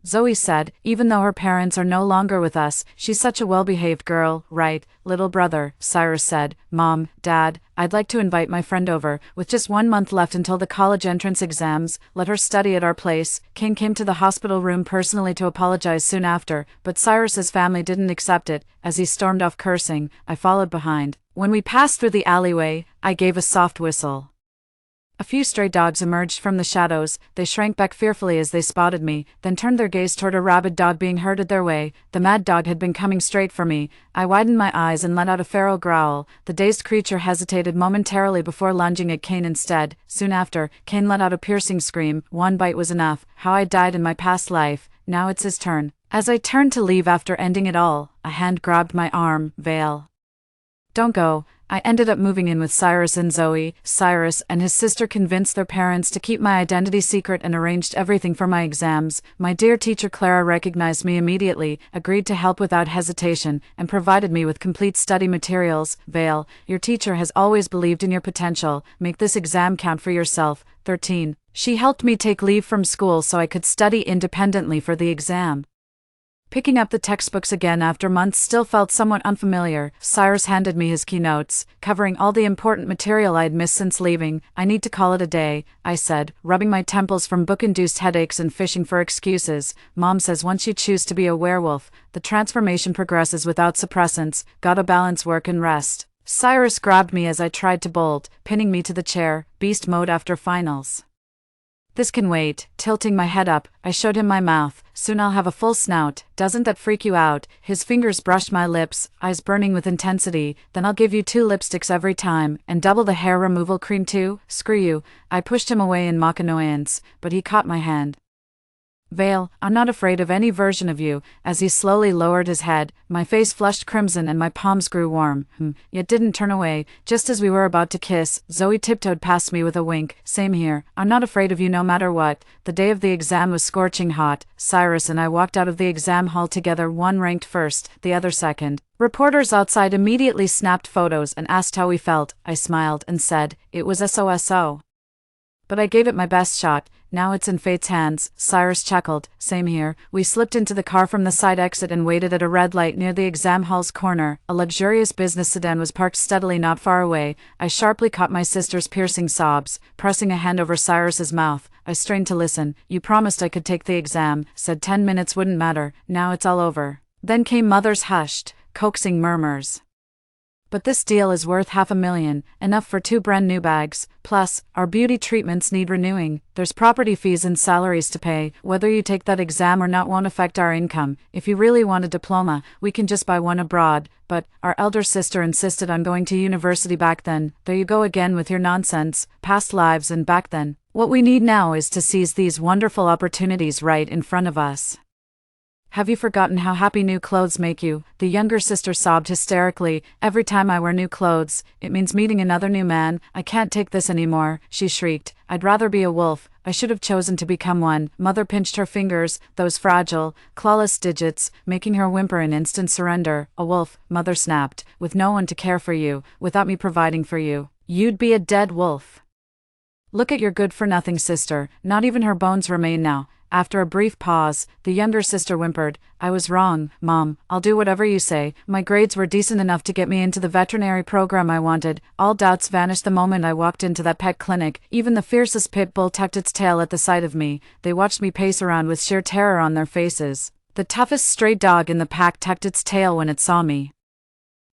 Zoe said, "Even though her parents are no longer with us, she's such a well-behaved girl, right, little brother?" Cyrus said, "Mom, Dad, I'd like to invite my friend over. With just 1 month left until the college entrance exams, let her study at our place." Cain came to the hospital room personally to apologize soon after, but Cyrus's family didn't accept it. As he stormed off cursing, I followed behind. When we passed through the alleyway, I gave a soft whistle. A few stray dogs emerged from the shadows. They shrank back fearfully as they spotted me, then turned their gaze toward a rabid dog being herded their way. The mad dog had been coming straight for me. I widened my eyes and let out a feral growl. The dazed creature hesitated momentarily before lunging at Cain instead. Soon after, Cain let out a piercing scream. One bite was enough. How I died in my past life. Now it's his turn. As I turned to leave after ending it all, a hand grabbed my arm. "Vale, don't go." I ended up moving in with Cyrus and Zoe. Cyrus and his sister convinced their parents to keep my identity secret and arranged everything for my exams. My dear teacher Clara recognized me immediately, agreed to help without hesitation, and provided me with complete study materials. "Vale, your teacher has always believed in your potential. Make this exam count for yourself." 13. She helped me take leave from school so I could study independently for the exam. Picking up the textbooks again after months still felt somewhat unfamiliar. Cyrus handed me his keynotes, covering all the important material I'd missed since leaving. "I need to call it a day," I said, rubbing my temples from book-induced headaches and fishing for excuses. "Mom says once you choose to be a werewolf, the transformation progresses without suppressants. Gotta balance work and rest." Cyrus grabbed me as I tried to bolt, pinning me to the chair. "Beast mode after finals. This can wait." Tilting my head up, I showed him my mouth. "Soon I'll have a full snout. Doesn't that freak you out?" His fingers brushed my lips, eyes burning with intensity. "Then I'll give you 2 lipsticks every time, and double the hair removal cream too. Screw you." I pushed him away in mock annoyance, but he caught my hand. "Vale, I'm not afraid of any version of you." As he slowly lowered his head, my face flushed crimson and my palms grew warm, yet didn't turn away. Just as we were about to kiss, Zoe tiptoed past me with a wink. "Same here. I'm not afraid of you no matter what." The day of the exam was scorching hot. Cyrus and I walked out of the exam hall together, one ranked first, the other second. Reporters outside immediately snapped photos and asked how we felt. I smiled and said, "It was SOSO. But I gave it my best shot. Now it's in fate's hands." Cyrus chuckled. "Same here." We slipped into the car from the side exit and waited at a red light near the exam hall's corner. A luxurious business sedan was parked steadily not far away. I sharply caught my sister's piercing sobs. Pressing a hand over Cyrus's mouth, I strained to listen. "You promised I could take the exam, said 10 minutes wouldn't matter. Now it's all over." Then came Mother's hushed, coaxing murmurs. "But this deal is worth $500,000, enough for 2 brand new bags. Plus, our beauty treatments need renewing. There's property fees and salaries to pay. Whether you take that exam or not won't affect our income. If you really want a diploma, we can just buy one abroad." But our elder sister insisted on going to university back then. There you go again with your nonsense. Past lives and back then. What we need now is to seize these wonderful opportunities right in front of us. "Have you forgotten how happy new clothes make you?" The younger sister sobbed hysterically. "Every time I wear new clothes, it means meeting another new man. I can't take this anymore," she shrieked. "I'd rather be a wolf. I should have chosen to become one." Mother pinched her fingers, those fragile, clawless digits, making her whimper in instant surrender. "A wolf," Mother snapped, "with no one to care for you, without me providing for you. You'd be a dead wolf. Look at your good-for-nothing sister. Not even her bones remain now." After a brief pause, the younger sister whimpered, "I was wrong, Mom. I'll do whatever you say." My grades were decent enough to get me into the veterinary program I wanted. All doubts vanished the moment I walked into that pet clinic. Even the fiercest pit bull tucked its tail at the sight of me. They watched me pace around with sheer terror on their faces. The toughest stray dog in the pack tucked its tail when it saw me.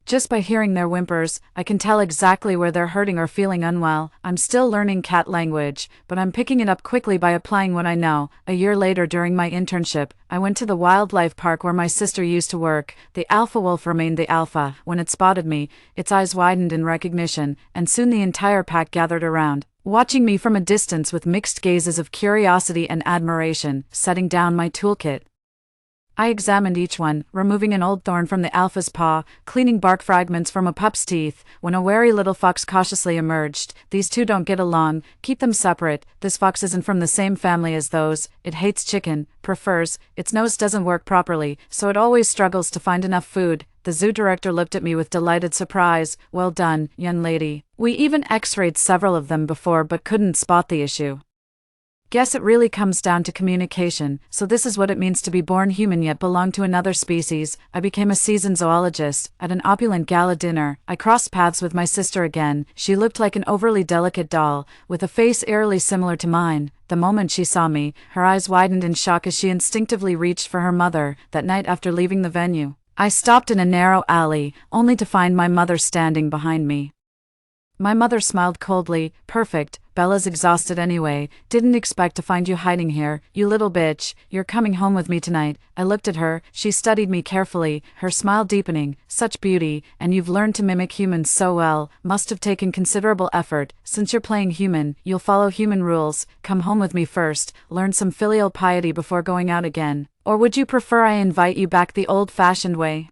Just by hearing their whimpers, I can tell exactly where they're hurting or feeling unwell. I'm still learning cat language, but I'm picking it up quickly by applying what I know. A year later, during my internship, I went to the wildlife park where my sister used to work. The alpha wolf remained the alpha. When it spotted me, its eyes widened in recognition, and soon the entire pack gathered around, watching me from a distance with mixed gazes of curiosity and admiration. Setting down my toolkit, I examined each one, removing an old thorn from the alpha's paw, cleaning bark fragments from a pup's teeth, when a wary little fox cautiously emerged. These two don't get along, keep them separate. This fox isn't from the same family as those. It hates chicken, prefers, its nose doesn't work properly, so it always struggles to find enough food. The zoo director looked at me with delighted surprise. Well done, young lady. We even x-rayed several of them before but couldn't spot the issue. Guess it really comes down to communication. So this is what it means to be born human yet belong to another species. I became a seasoned zoologist. At an opulent gala dinner, I crossed paths with my sister again. She looked like an overly delicate doll, with a face eerily similar to mine. The moment she saw me, her eyes widened in shock as she instinctively reached for her mother. That night after leaving the venue, I stopped in a narrow alley, only to find my mother standing behind me. My mother smiled coldly. Perfect, Bella's exhausted anyway. Didn't expect to find you hiding here, you little bitch. You're coming home with me tonight. I looked at her, she studied me carefully, her smile deepening. Such beauty, and you've learned to mimic humans so well. Must have taken considerable effort. Since you're playing human, you'll follow human rules. Come home with me first, learn some filial piety before going out again. Or would you prefer I invite you back the old-fashioned way?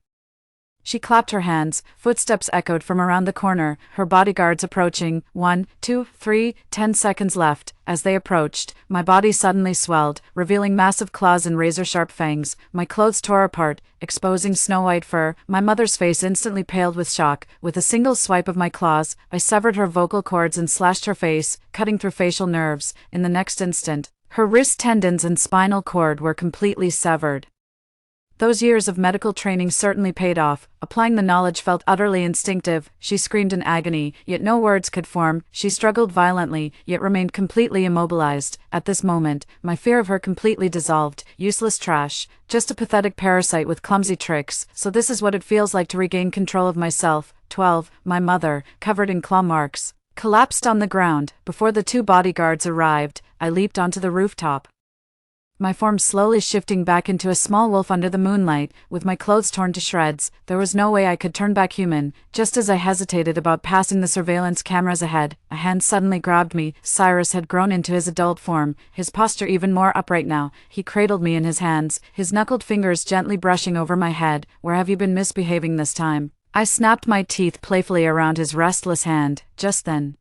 She clapped her hands, footsteps echoed from around the corner, her bodyguards approaching. 1, 2, 3, 10 seconds left. As they approached, my body suddenly swelled, revealing massive claws and razor-sharp fangs. My clothes tore apart, exposing snow-white fur. My mother's face instantly paled with shock. With a single swipe of my claws, I severed her vocal cords and slashed her face, cutting through facial nerves. In the next instant, her wrist tendons and spinal cord were completely severed. Those years of medical training certainly paid off. Applying the knowledge felt utterly instinctive. She screamed in agony, yet no words could form. She struggled violently, yet remained completely immobilized. At this moment, my fear of her completely dissolved. Useless trash. Just a pathetic parasite with clumsy tricks. So this is what it feels like to regain control of myself. 12. My mother, covered in claw marks, collapsed on the ground. Before the two bodyguards arrived, I leaped onto the rooftop, my form slowly shifting back into a small wolf under the moonlight, with my clothes torn to shreds. There was no way I could turn back human. Just as I hesitated about passing the surveillance cameras ahead, a hand suddenly grabbed me. Cyrus had grown into his adult form, his posture even more upright now. He cradled me in his hands, his knuckled fingers gently brushing over my head. Where have you been misbehaving this time? I snapped my teeth playfully around his restless hand. Just then,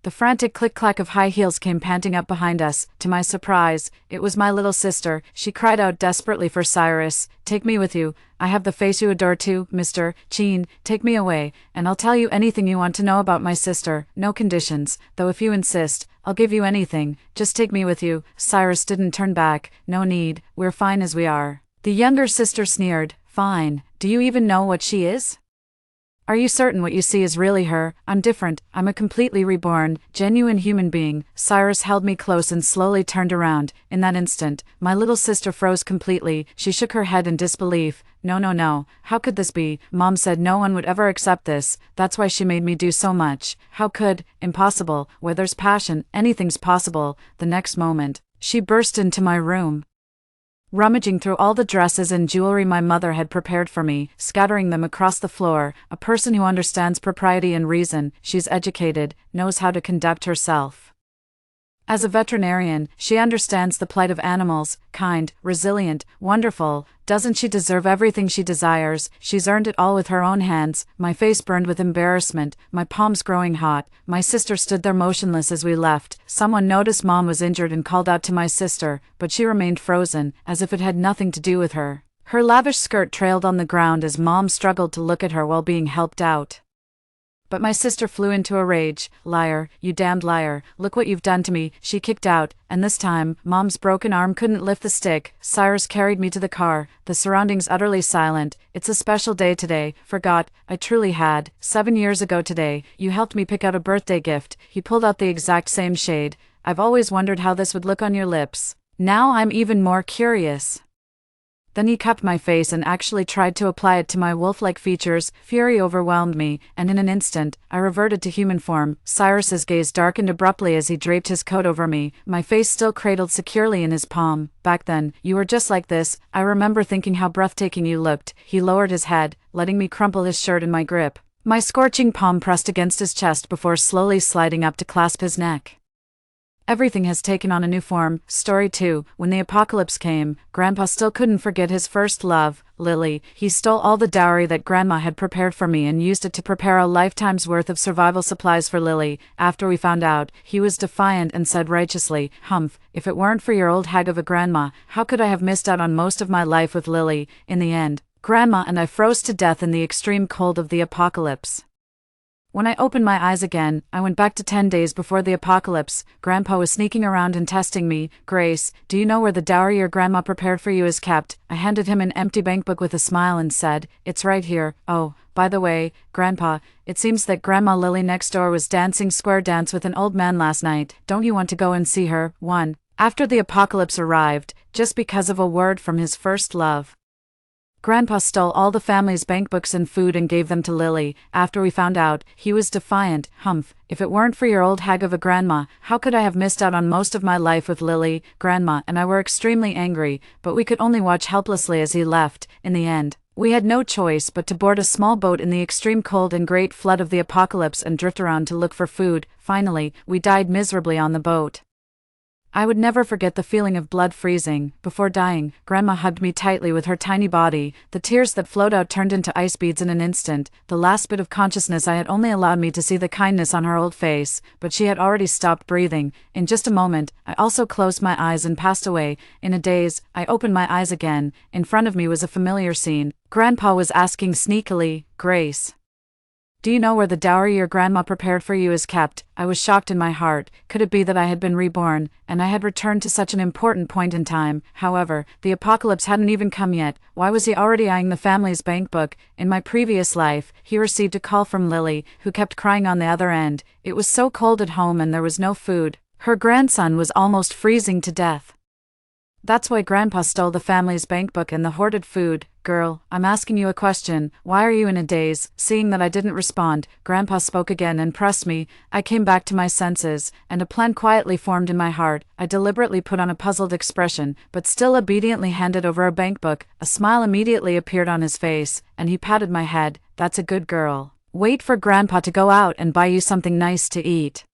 the frantic click-clack of high heels came panting up behind us. To my surprise, it was my little sister. She cried out desperately for Cyrus. Take me with you. I have the face you adore too, Mr. Cheen. Take me away, and I'll tell you anything you want to know about my sister. No conditions, though if you insist, I'll give you anything. Just take me with you. Cyrus didn't turn back. No need, we're fine as we are. The younger sister sneered. Fine. Do you even know what she is? Are you certain what you see is really her? I'm different. I'm a completely reborn, genuine human being. Cyrus held me close and slowly turned around. In that instant, my little sister froze completely. She shook her head in disbelief. No. How could this be? Mom said no one would ever accept this. That's why she made me do so much. How could? Impossible. Where there's passion, anything's possible. The next moment, she burst into my room, rummaging through all the dresses and jewelry my mother had prepared for me, scattering them across the floor. A person who understands propriety and reason. She's educated, knows how to conduct herself. As a veterinarian, she understands the plight of animals, kind, resilient, wonderful. Doesn't she deserve everything she desires? She's earned it all with her own hands. My face burned with embarrassment, my palms growing hot. My sister stood there motionless as we left. Someone noticed Mom was injured and called out to my sister, but she remained frozen, as if it had nothing to do with her. Her lavish skirt trailed on the ground as Mom struggled to look at her while being helped out. But my sister flew into a rage. Liar, you damned liar, look what you've done to me. She kicked out, and this time, Mom's broken arm couldn't lift the stick. Cyrus carried me to the car, the surroundings utterly silent. It's a special day today. Forgot, I truly had. 7 years ago today, you helped me pick out a birthday gift. He pulled out the exact same shade. I've always wondered how this would look on your lips. Now I'm even more curious. Then he cupped my face and actually tried to apply it to my wolf-like features. Fury overwhelmed me, and in an instant, I reverted to human form. Cyrus's gaze darkened abruptly as he draped his coat over me, my face still cradled securely in his palm. Back then, you were just like this. I remember thinking how breathtaking you looked. He lowered his head, letting me crumple his shirt in my grip. My scorching palm pressed against his chest before slowly sliding up to clasp his neck. Everything has taken on a new form. Story 2. When the apocalypse came, Grandpa still couldn't forget his first love, Lily. He stole all the dowry that Grandma had prepared for me and used it to prepare a lifetime's worth of survival supplies for Lily. After we found out, he was defiant and said righteously, "Humph, if it weren't for your old hag of a grandma, how could I have missed out on most of my life with Lily?" In the end, Grandma and I froze to death in the extreme cold of the apocalypse. When I opened my eyes again, I went back to 10 days before the apocalypse. Grandpa was sneaking around and testing me. "Grace, do you know where the dowry your grandma prepared for you is kept?" I handed him an empty bankbook with a smile and said, "It's right here. Oh, by the way, Grandpa, it seems that Grandma Lily next door was dancing square dance with an old man last night. Don't you want to go and see her?" 1. After the apocalypse arrived, just because of a word from his first love, Grandpa stole all the family's bankbooks and food and gave them to Lily. After we found out, he was defiant. "Humph, if it weren't for your old hag of a grandma, how could I have missed out on most of my life with Lily?" Grandma and I were extremely angry, but we could only watch helplessly as he left. In the end, we had no choice but to board a small boat in the extreme cold and great flood of the apocalypse and drift around to look for food. Finally, we died miserably on the boat. I would never forget the feeling of blood freezing. Before dying, Grandma hugged me tightly with her tiny body. The tears that flowed out turned into ice beads in an instant. The last bit of consciousness I had only allowed me to see the kindness on her old face, but she had already stopped breathing. In just a moment, I also closed my eyes and passed away. In a daze, I opened my eyes again. In front of me was a familiar scene. Grandpa was asking sneakily, "Grace, do you know where the dowry your grandma prepared for you is kept?" I was shocked in my heart. Could it be that I had been reborn, and I had returned to such an important point in time? However, the apocalypse hadn't even come yet. Why was he already eyeing the family's bankbook? In my previous life, he received a call from Lily, who kept crying on the other end. It was so cold at home and there was no food. Her grandson was almost freezing to death. That's why Grandpa stole the family's bankbook and the hoarded food. "Girl, I'm asking you a question. Why are you in a daze?" Seeing that I didn't respond, Grandpa spoke again and pressed me. I came back to my senses, and a plan quietly formed in my heart. I deliberately put on a puzzled expression, but still obediently handed over a bankbook. A smile immediately appeared on his face, and he patted my head. "That's a good girl. Wait for Grandpa to go out and buy you something nice to eat."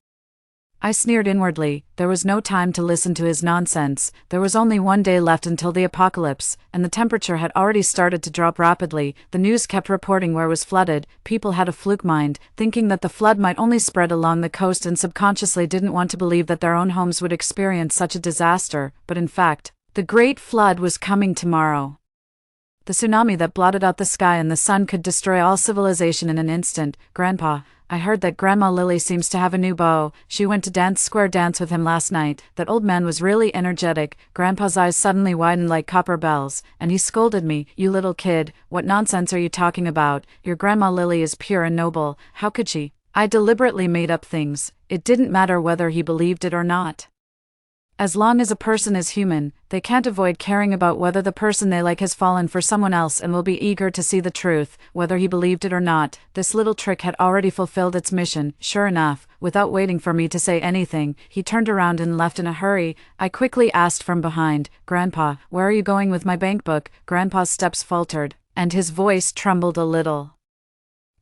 I sneered inwardly. There was no time to listen to his nonsense. There was only one day left until the apocalypse, and the temperature had already started to drop rapidly. The news kept reporting where was flooded. People had a fluke mind, thinking that the flood might only spread along the coast and subconsciously didn't want to believe that their own homes would experience such a disaster. But in fact, the great flood was coming tomorrow. The tsunami that blotted out the sky and the sun could destroy all civilization in an instant. "Grandpa, I heard that Grandma Lily seems to have a new beau. She went to dance square dance with him last night." That old man was really energetic. Grandpa's eyes suddenly widened like copper bells, and he scolded me. "You little kid, what nonsense are you talking about? Your Grandma Lily is pure and noble. How could she?" I deliberately made up things. It didn't matter whether he believed it or not. As long as a person is human, they can't avoid caring about whether the person they like has fallen for someone else and will be eager to see the truth, whether he believed it or not. This little trick had already fulfilled its mission. Sure enough, without waiting for me to say anything, he turned around and left in a hurry. I quickly asked from behind, "Grandpa, where are you going with my bankbook?" Grandpa's steps faltered, and his voice trembled a little.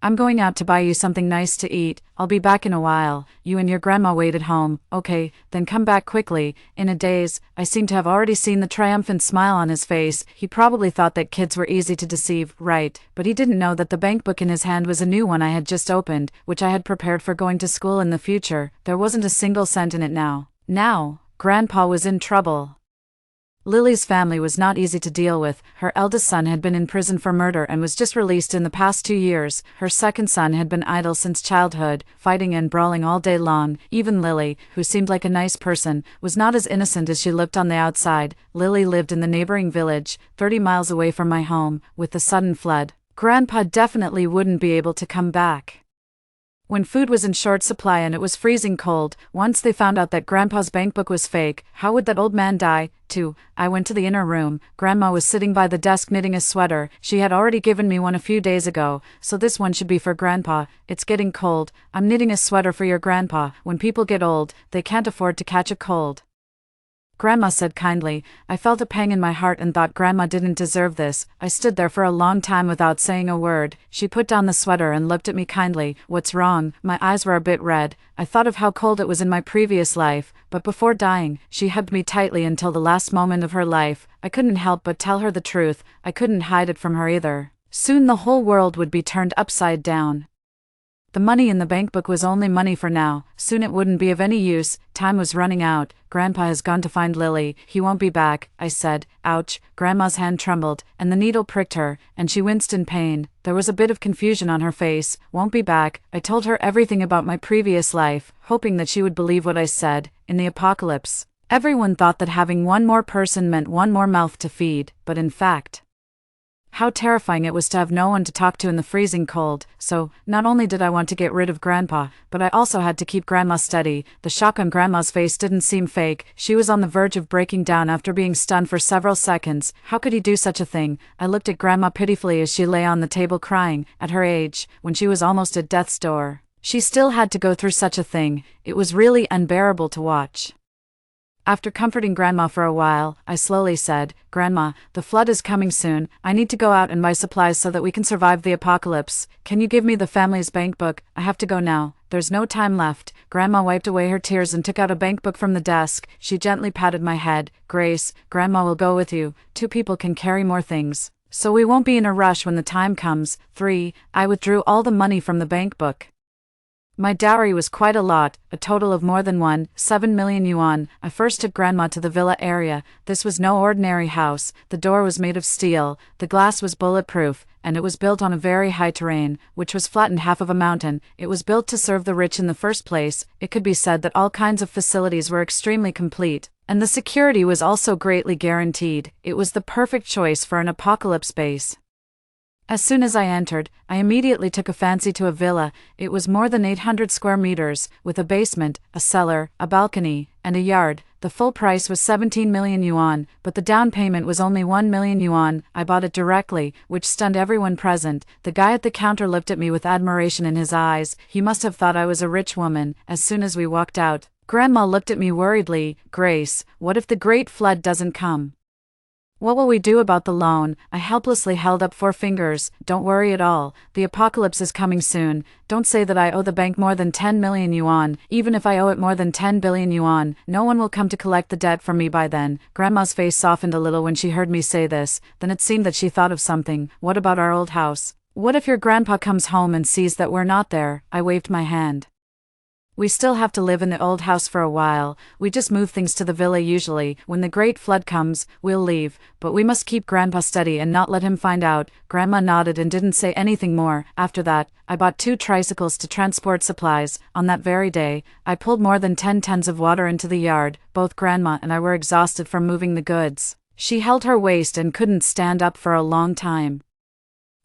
"I'm going out to buy you something nice to eat. I'll be back in a while. You and your grandma wait at home." "Okay, then come back quickly." In a daze, I seemed to have already seen the triumphant smile on his face. He probably thought that kids were easy to deceive, right? But he didn't know that the bankbook in his hand was a new one I had just opened, which I had prepared for going to school in the future. There wasn't a single cent in it now. Now, Grandpa was in trouble. Lily's family was not easy to deal with. Her eldest son had been in prison for murder and was just released in the past 2 years. Her second son had been idle since childhood, fighting and brawling all day long. Even Lily, who seemed like a nice person, was not as innocent as she looked on the outside. Lily lived in the neighboring village, 30 miles away from my home. With the sudden flood, Grandpa definitely wouldn't be able to come back. When food was in short supply and it was freezing cold, once they found out that Grandpa's bankbook was fake, how would that old man die, too? I went to the inner room. Grandma was sitting by the desk knitting a sweater. She had already given me one a few days ago, so this one should be for Grandpa. It's getting cold. I'm knitting a sweater for your Grandpa. When people get old, they can't afford to catch a cold. Grandma said kindly. I felt a pang in my heart and thought Grandma didn't deserve this. I stood there for a long time without saying a word. She put down the sweater and looked at me kindly. What's wrong? My eyes were a bit red. I thought of how cold it was in my previous life, but before dying, she hugged me tightly until the last moment of her life. I couldn't help but tell her the truth. I couldn't hide it from her either. Soon the whole world would be turned upside down. The money in the bankbook was only money for now. Soon it wouldn't be of any use. Time was running out. Grandpa has gone to find Lily. He won't be back, I said. Ouch. Grandma's hand trembled, and the needle pricked her, and she winced in pain. There was a bit of confusion on her face. Won't be back. I told her everything about my previous life, hoping that she would believe what I said. In the apocalypse, everyone thought that having one more person meant one more mouth to feed, but in fact, how terrifying it was to have no one to talk to in the freezing cold. So, not only did I want to get rid of Grandpa, but I also had to keep Grandma steady. The shock on Grandma's face didn't seem fake. She was on the verge of breaking down after being stunned for several seconds. How could he do such a thing? I looked at Grandma pitifully as she lay on the table crying. At her age, when she was almost at death's door, she still had to go through such a thing. It was really unbearable to watch. After comforting Grandma for a while, I slowly said, Grandma, the flood is coming soon. I need to go out and buy supplies so that we can survive the apocalypse. Can you give me the family's bankbook? I have to go now. There's no time left. Grandma wiped away her tears and took out a bankbook from the desk. She gently patted my head. Grace, Grandma will go with you. 2 people can carry more things, so we won't be in a rush when the time comes. 3. I withdrew all the money from the bankbook. My dowry was quite a lot, a total of more than 7 million yuan. I first took Grandma to the villa area. This was no ordinary house. The door was made of steel, the glass was bulletproof, and it was built on a very high terrain, which was flattened half of a mountain. It was built to serve the rich in the first place. It could be said that all kinds of facilities were extremely complete, and the security was also greatly guaranteed. It was the perfect choice for an apocalypse base. As soon as I entered, I immediately took a fancy to a villa. It was more than 800 square meters, with a basement, a cellar, a balcony, and a yard. The full price was 17 million yuan, but the down payment was only 1 million yuan. I bought it directly, which stunned everyone present. The guy at the counter looked at me with admiration in his eyes. He must have thought I was a rich woman. As soon as we walked out, Grandma looked at me worriedly. Grace, what if the great flood doesn't come? What will we do about the loan? I helplessly held up 4 fingers. Don't worry at all. The apocalypse is coming soon. Don't say that I owe the bank more than 10 million yuan. Even if I owe it more than 10 billion yuan, no one will come to collect the debt from me by then. Grandma's face softened a little when she heard me say this. Then it seemed that she thought of something. What about our old house? What if your grandpa comes home and sees that we're not there? I waved my hand. We still have to live in the old house for a while. We just move things to the villa usually. When the great flood comes, we'll leave. But we must keep Grandpa steady and not let him find out. Grandma nodded and didn't say anything more. After that, I bought 2 tricycles to transport supplies. On that very day, I pulled more than 10 tons of water into the yard. Both Grandma and I were exhausted from moving the goods. She held her waist and couldn't stand up for a long time,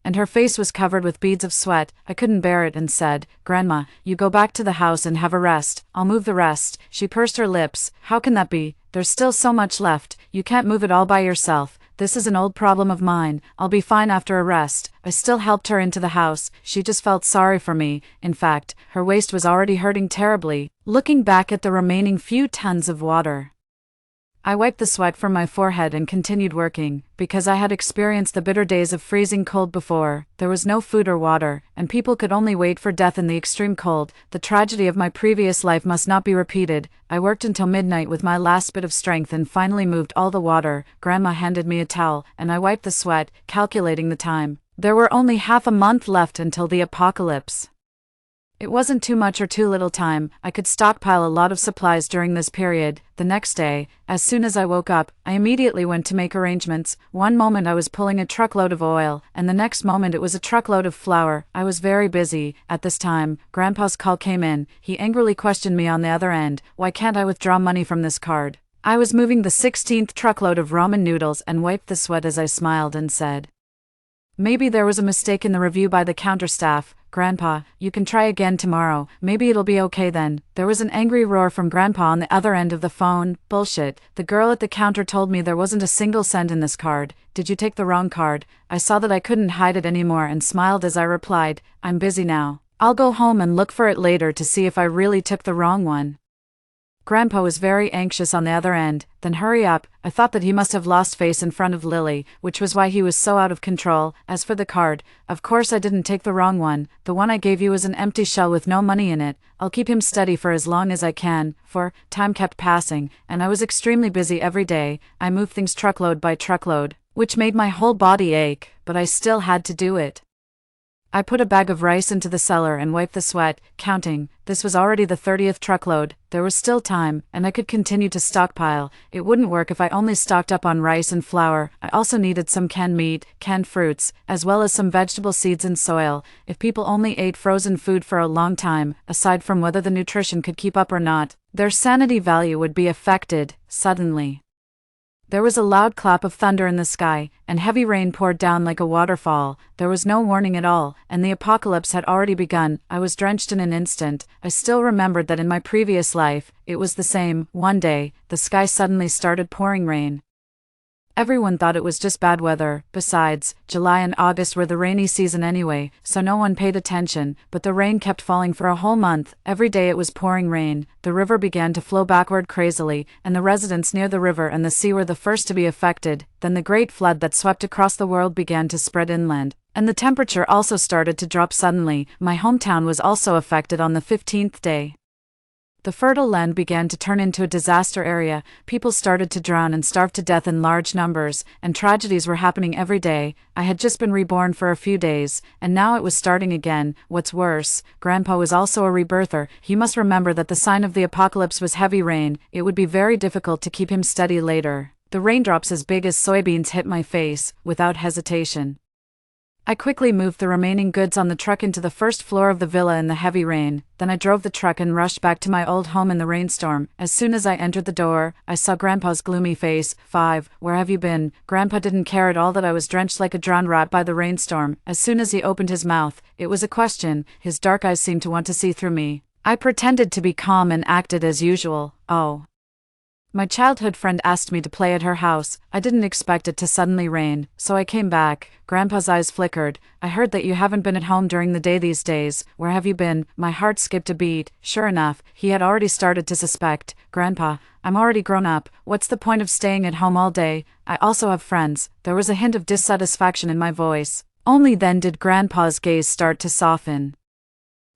and her face was covered with beads of sweat. I couldn't bear it and said, Grandma, you go back to the house and have a rest. I'll move the rest. She pursed her lips. How can that be? There's still so much left. You can't move it all by yourself. This is an old problem of mine. I'll be fine after a rest. I still helped her into the house. She just felt sorry for me. In fact, her waist was already hurting terribly. Looking back at the remaining few tons of water, I wiped the sweat from my forehead and continued working. Because I had experienced the bitter days of freezing cold before, there was no food or water, and people could only wait for death in the extreme cold. The tragedy of my previous life must not be repeated. I worked until midnight with my last bit of strength and finally moved all the water. Grandma handed me a towel, and I wiped the sweat, calculating the time. There were only half a month left until the apocalypse. It wasn't too much or too little time. I could stockpile a lot of supplies during this period. The next day, as soon as I woke up, I immediately went to make arrangements. One moment I was pulling a truckload of oil, and the next moment it was a truckload of flour. I was very busy. At this time, Grandpa's call came in. He angrily questioned me on the other end. Why can't I withdraw money from this card? I was moving the 16th truckload of ramen noodles and wiped the sweat as I smiled and said, maybe there was a mistake in the review by the counter staff. Grandpa, you can try again tomorrow, maybe it'll be okay then. There was an angry roar from Grandpa on the other end of the phone. Bullshit. The girl at the counter told me there wasn't a single cent in this card. Did you take the wrong card? I saw that I couldn't hide it anymore and smiled as I replied, I'm busy now. I'll go home and look for it later to see if I really took the wrong one. Grandpa was very anxious on the other end. Then hurry up. I thought that he must have lost face in front of Lily, which was why he was so out of control. As for the card, of course I didn't take the wrong one. The one I gave you was an empty shell with no money in it. I'll keep him steady for as long as I can, for time kept passing, and I was extremely busy every day. I moved things truckload by truckload, which made my whole body ache, but I still had to do it. I put a bag of rice into the cellar and wiped the sweat, counting. This was already the 30th truckload. There was still time, and I could continue to stockpile. It wouldn't work if I only stocked up on rice and flour. I also needed some canned meat, canned fruits, as well as some vegetable seeds and soil. If people only ate frozen food for a long time, aside from whether the nutrition could keep up or not, their sanity value would be affected. Suddenly, there was a loud clap of thunder in the sky, and heavy rain poured down like a waterfall. There was no warning at all, and the apocalypse had already begun. I was drenched in an instant. I still remembered that in my previous life, it was the same. One day, the sky suddenly started pouring rain. Everyone thought it was just bad weather. Besides, July and August were the rainy season anyway, so no one paid attention, but the rain kept falling for a whole month. Every day it was pouring rain. The river began to flow backward crazily, and the residents near the river and the sea were the first to be affected. Then the great flood that swept across the world began to spread inland, and the temperature also started to drop suddenly. My hometown was also affected on the 15th day. The fertile land began to turn into a disaster area. People started to drown and starve to death in large numbers, and tragedies were happening every day. I had just been reborn for a few days, and now it was starting again. What's worse, Grandpa was also a rebirther. He must remember that the sign of the apocalypse was heavy rain. It would be very difficult to keep him steady later. The raindrops as big as soybeans hit my face, without hesitation. I quickly moved the remaining goods on the truck into the first floor of the villa in the heavy rain. Then I drove the truck and rushed back to my old home in the rainstorm. As soon as I entered the door, I saw Grandpa's gloomy face. Where have you been? Grandpa didn't care at all that I was drenched like a drowned rat by the rainstorm. As soon as he opened his mouth, it was a question. His dark eyes seemed to want to see through me. I pretended to be calm and acted as usual. Oh. My childhood friend asked me to play at her house. I didn't expect it to suddenly rain, so I came back. Grandpa's eyes flickered. I heard that you haven't been at home during the day these days. Where have you been? My heart skipped a beat. Sure enough, he had already started to suspect. Grandpa, I'm already grown up. What's the point of staying at home all day? I also have friends. There was a hint of dissatisfaction in my voice. Only then did Grandpa's gaze start to soften.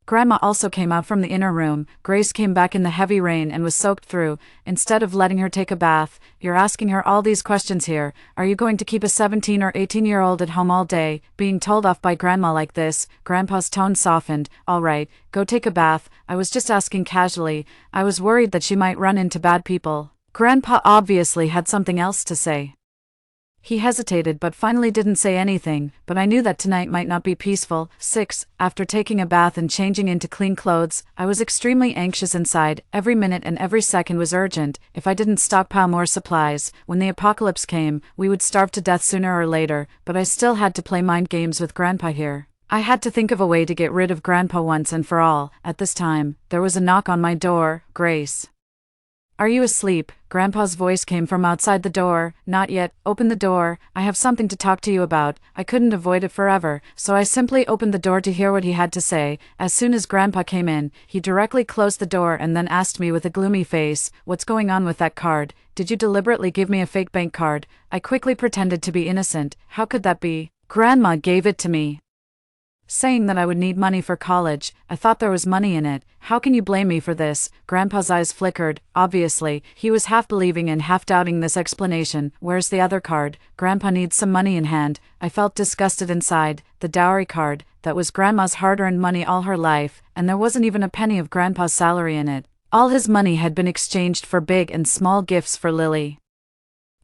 Grandma also came out from the inner room. Grace came back in the heavy rain and was soaked through. Instead of letting her take a bath, you're asking her all these questions here. Are you going to keep a 17 or 18-year-old at home all day, being told off by Grandma like this? Grandpa's tone softened. All right, go take a bath. I was just asking casually. I was worried that she might run into bad people. Grandpa obviously had something else to say. He hesitated but finally didn't say anything, but I knew that tonight might not be peaceful. 6. After taking a bath and changing into clean clothes, I was extremely anxious inside. Every minute and every second was urgent. If I didn't stockpile more supplies, when the apocalypse came, we would starve to death sooner or later, but I still had to play mind games with Grandpa here. I had to think of a way to get rid of Grandpa once and for all. At this time, there was a knock on my door. Grace. Are you asleep? Grandpa's voice came from outside the door. Not yet. Open the door. I have something to talk to you about. I couldn't avoid it forever, so I simply opened the door to hear what he had to say. As soon as Grandpa came in, he directly closed the door and then asked me with a gloomy face, "What's going on with that card? Did you deliberately give me a fake bank card?" I quickly pretended to be innocent. How could that be? Grandma gave it to me, saying that I would need money for college. I thought there was money in it. How can you blame me for this? Grandpa's eyes flickered. Obviously, he was half believing and half doubting this explanation. Where's the other card? Grandpa needs some money in hand. I felt disgusted inside. The dowry card. That was Grandma's hard-earned money all her life, and there wasn't even a penny of Grandpa's salary in it. All his money had been exchanged for big and small gifts for Lily.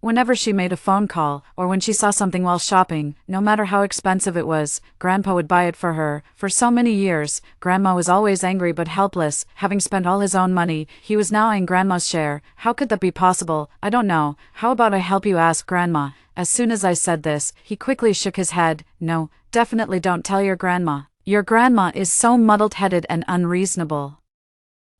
Whenever she made a phone call, or when she saw something while shopping, no matter how expensive it was, Grandpa would buy it for her. For so many years, Grandma was always angry but helpless. Having spent all his own money, he was now eyeing Grandma's share. How could that be possible? I don't know. How about I help you ask Grandma? As soon as I said this, he quickly shook his head. No, definitely don't tell your Grandma. Your grandma is so muddled-headed and unreasonable.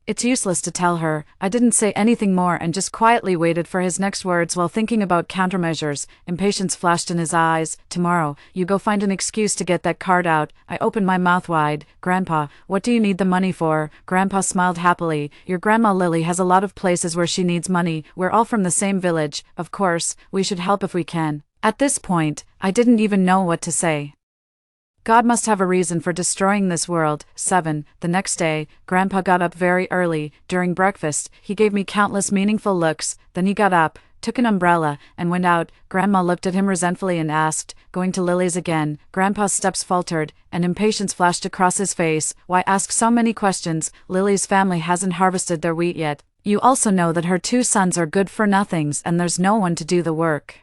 It's useless to tell her. I didn't say anything more and just quietly waited for his next words while thinking about countermeasures. Impatience flashed in his eyes. Tomorrow, you go find an excuse to get that card out. I opened my mouth wide. Grandpa, what do you need the money for? Grandpa smiled happily. Your grandma Lily has a lot of places where she needs money. We're all from the same village. Of course, we should help if we can. At this point, I didn't even know what to say. God must have a reason for destroying this world. 7. The next day, Grandpa got up very early. During breakfast, he gave me countless meaningful looks. Then he got up, took an umbrella, and went out. Grandma looked at him resentfully and asked, "Going to Lily's again?" Grandpa's steps faltered, and impatience flashed across his face. Why ask so many questions? Lily's family hasn't harvested their wheat yet. You also know that her 2 sons are good-for-nothings and there's no one to do the work.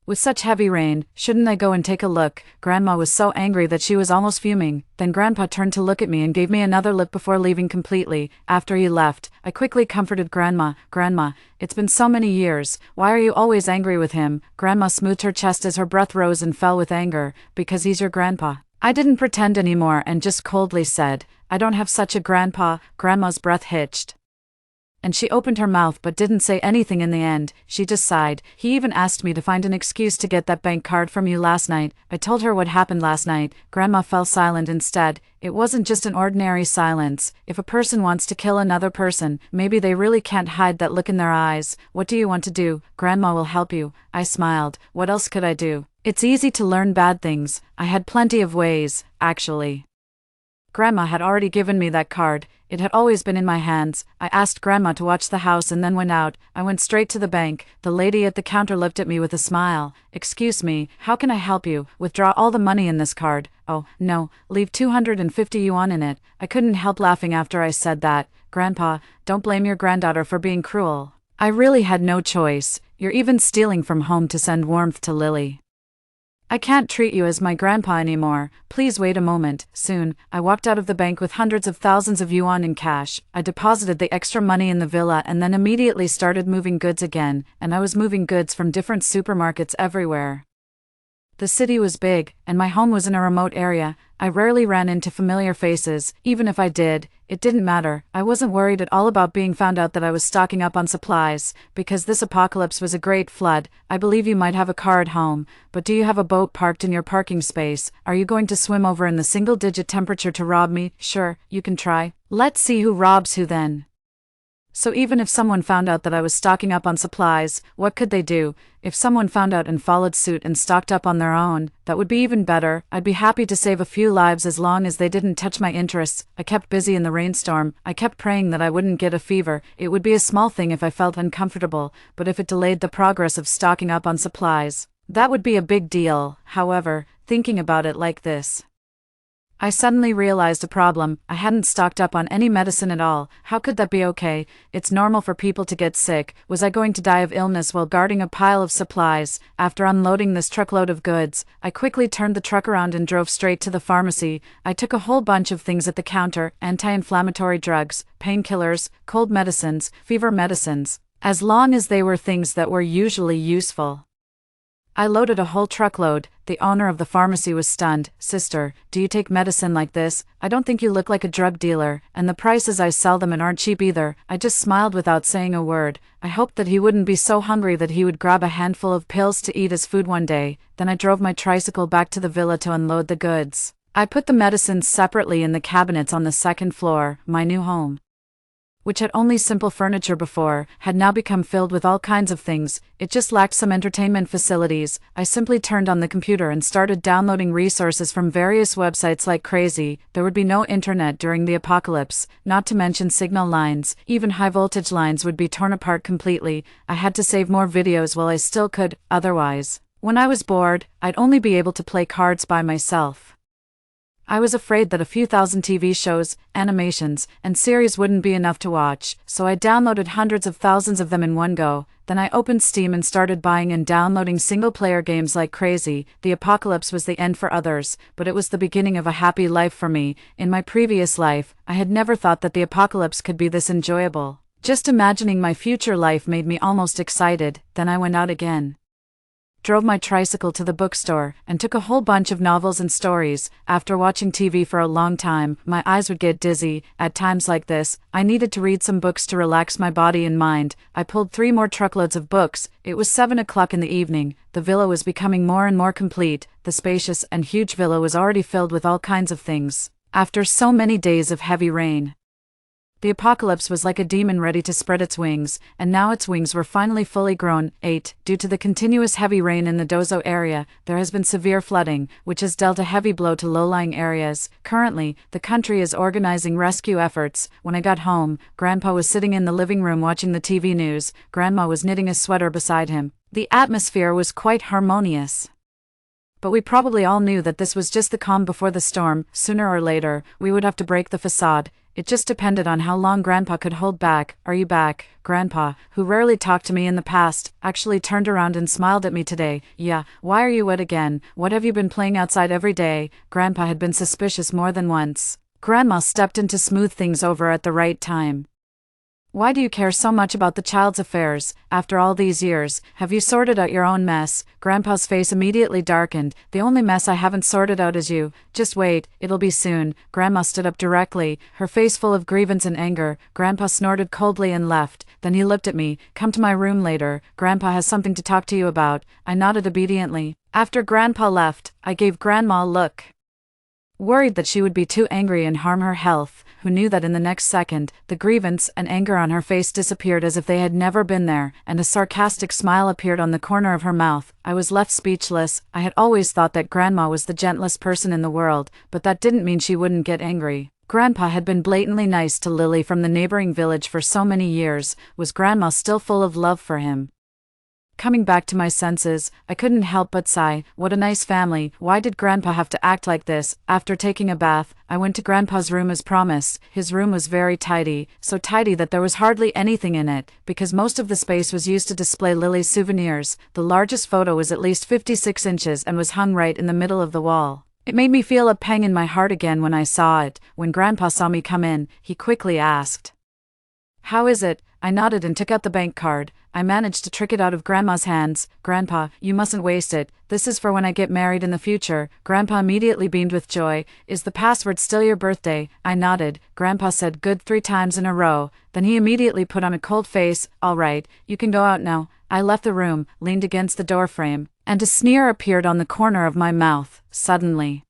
With such heavy rain, shouldn't I go and take a look? Grandma was so angry that she was almost fuming. Then Grandpa turned to look at me and gave me another look before leaving completely. After he left, I quickly comforted Grandma. Grandma, it's been so many years. Why are you always angry with him? Grandma smoothed her chest as her breath rose and fell with anger. Because he's your grandpa. I didn't pretend anymore and just coldly said, I don't have such a grandpa. Grandma's breath hitched, and she opened her mouth but didn't say anything in the end. She just sighed. He even asked me to find an excuse to get that bank card from you last night. I told her what happened last night. Grandma fell silent instead. It wasn't just an ordinary silence. If a person wants to kill another person, maybe they really can't hide that look in their eyes. What do you want to do? Grandma will help you. I smiled. What else could I do? It's easy to learn bad things. I had plenty of ways, actually. Grandma had already given me that card. It had always been in my hands. I asked Grandma to watch the house and then went out. I went straight to the bank. The lady at the counter looked at me with a smile. Excuse me, how can I help you? Withdraw all the money in this card. Oh, no, leave 250 yuan in it. I couldn't help laughing after I said that. Grandpa, don't blame your granddaughter for being cruel. I really had no choice. You're even stealing from home to send warmth to Lily. I can't treat you as my grandpa anymore. Please wait a moment. Soon, I walked out of the bank with hundreds of thousands of yuan in cash. I deposited the extra money in the villa and then immediately started moving goods again, and I was moving goods from different supermarkets everywhere. The city was big, and my home was in a remote area. I rarely ran into familiar faces. Even if I did, it didn't matter. I wasn't worried at all about being found out that I was stocking up on supplies, because this apocalypse was a great flood. I believe you might have a car at home, but do you have a boat parked in your parking space? Are you going to swim over in the single-digit temperature to rob me? Sure, you can try. Let's see who robs who then. So even if someone found out that I was stocking up on supplies, what could they do? If someone found out and followed suit and stocked up on their own, that would be even better. I'd be happy to save a few lives as long as they didn't touch my interests. I kept busy in the rainstorm. I kept praying that I wouldn't get a fever. It would be a small thing if I felt uncomfortable, but if it delayed the progress of stocking up on supplies, that would be a big deal. However, thinking about it like this, I suddenly realized a problem. I hadn't stocked up on any medicine at all. How could that be okay? It's normal for people to get sick. Was I going to die of illness while guarding a pile of supplies? After unloading this truckload of goods, I quickly turned the truck around and drove straight to the pharmacy. I took a whole bunch of things at the counter: anti-inflammatory drugs, painkillers, cold medicines, fever medicines, as long as they were things that were usually useful. I loaded a whole truckload. The owner of the pharmacy was stunned. Sister, do you take medicine like this? I don't think you look like a drug dealer, and the prices I sell them at aren't cheap either. I just smiled without saying a word. I hoped that he wouldn't be so hungry that he would grab a handful of pills to eat as food one day. Then I drove my tricycle back to the villa to unload the goods. I put the medicines separately in the cabinets on the second floor. My new home, which had only simple furniture before, had now become filled with all kinds of things. It just lacked some entertainment facilities. I simply turned on the computer and started downloading resources from various websites like crazy. There would be no internet during the apocalypse, not to mention signal lines. Even high-voltage lines would be torn apart completely. I had to save more videos while I still could. Otherwise, when I was bored, I'd only be able to play cards by myself. I was afraid that a few thousand TV shows, animations, and series wouldn't be enough to watch, so I downloaded hundreds of thousands of them in one go. Then I opened Steam and started buying and downloading single-player games like crazy. The apocalypse was the end for others, but it was the beginning of a happy life for me. In my previous life, I had never thought that the apocalypse could be this enjoyable. Just imagining my future life made me almost excited. Then I went out again. drove my tricycle to the bookstore, and took a whole bunch of novels and stories. After watching TV for a long time, my eyes would get dizzy. At times like this, I needed to read some books to relax my body and mind. I pulled 3 more truckloads of books. It was 7 o'clock in the evening. The villa was becoming more and more complete. The spacious and huge villa was already filled with all kinds of things. After so many days of heavy rain, the apocalypse was like a demon ready to spread its wings, and now its wings were finally fully grown. 8. Due to the continuous heavy rain in the Dozo area, there has been severe flooding, which has dealt a heavy blow to low-lying areas. Currently, the country is organizing rescue efforts. When I got home, Grandpa was sitting in the living room watching the TV news. Grandma was knitting a sweater beside him. The atmosphere was quite harmonious. But we probably all knew that this was just the calm before the storm. Sooner or later, we would have to break the facade. It just depended on how long Grandpa could hold back. "Are you back?" Grandpa, who rarely talked to me in the past, actually turned around and smiled at me today. "Yeah, why are you wet again? What have you been playing outside every day?" Grandpa had been suspicious more than once. Grandma stepped in to smooth things over at the right time. "Why do you care so much about the child's affairs? After all these years, have you sorted out your own mess?" Grandpa's face immediately darkened. "The only mess I haven't sorted out is you. Just wait, it'll be soon." Grandma stood up directly, her face full of grievance and anger. Grandpa snorted coldly and left. Then he looked at me. "Come to my room later. Grandpa has something to talk to you about." I nodded obediently. After Grandpa left, I gave Grandma a look, worried that she would be too angry and harm her health. Who knew that in the next second, the grievance and anger on her face disappeared as if they had never been there, and a sarcastic smile appeared on the corner of her mouth. I was left speechless. I had always thought that Grandma was the gentlest person in the world, but that didn't mean she wouldn't get angry. Grandpa had been blatantly nice to Lily from the neighboring village for so many years. Was Grandma still full of love for him? Coming back to my senses, I couldn't help but sigh. What a nice family. Why did Grandpa have to act like this? After taking a bath, I went to Grandpa's room as promised. His room was very tidy, so tidy that there was hardly anything in it, because most of the space was used to display Lily's souvenirs. The largest photo was at least 56 inches and was hung right in the middle of the wall. It made me feel a pang in my heart again when I saw it. When Grandpa saw me come in, he quickly asked, "How is it?" I nodded and took out the bank card. I managed to trick it out of Grandma's hands. "Grandpa, you mustn't waste it. This is for when I get married in the future." Grandpa immediately beamed with joy. "Is the password still your birthday?" I nodded. Grandpa said "good" 3 times in a row. Then he immediately put on a cold face. "All right, you can go out now." I left the room, leaned against the doorframe, and a sneer appeared on the corner of my mouth. Suddenly,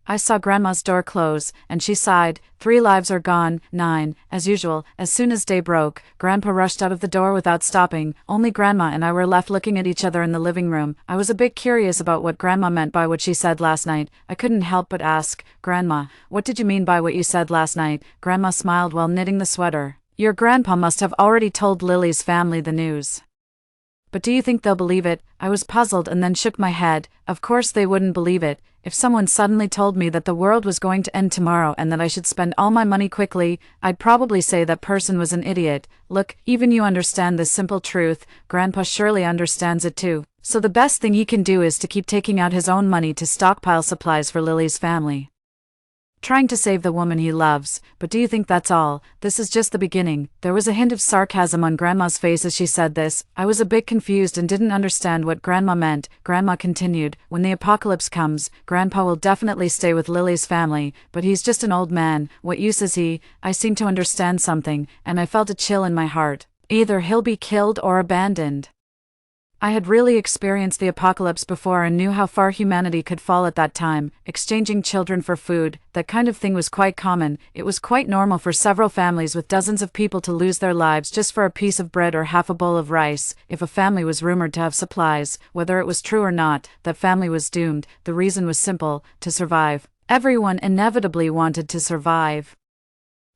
I saw Grandma's door close, and she sighed. 3 lives are gone. 9. As usual, as soon as day broke, Grandpa rushed out of the door without stopping. Only Grandma and I were left looking at each other in the living room. I was a bit curious about what Grandma meant by what she said last night. I couldn't help but ask, "Grandma, what did you mean by what you said last night?" Grandma smiled while knitting the sweater. "Your grandpa must have already told Lily's family the news. But do you think they'll believe it?" I was puzzled and then shook my head. Of course they wouldn't believe it. If someone suddenly told me that the world was going to end tomorrow and that I should spend all my money quickly, I'd probably say that person was an idiot. Look, even you understand this simple truth. Grandpa surely understands it too. So the best thing he can do is to keep taking out his own money to stockpile supplies for Lily's family, trying to save the woman he loves. But do you think that's all? This is just the beginning. There was a hint of sarcasm on Grandma's face as she said this. I was a bit confused and didn't understand what Grandma meant. Grandma continued, "When the apocalypse comes, Grandpa will definitely stay with Lily's family, but he's just an old man. What use is he?" I seemed to understand something, and I felt a chill in my heart. Either he'll be killed or abandoned. I had really experienced the apocalypse before and knew how far humanity could fall at that time. Exchanging children for food, that kind of thing was quite common. It was quite normal for several families with dozens of people to lose their lives just for a piece of bread or half a bowl of rice. If a family was rumored to have supplies, whether it was true or not, that family was doomed. The reason was simple: to survive. Everyone inevitably wanted to survive.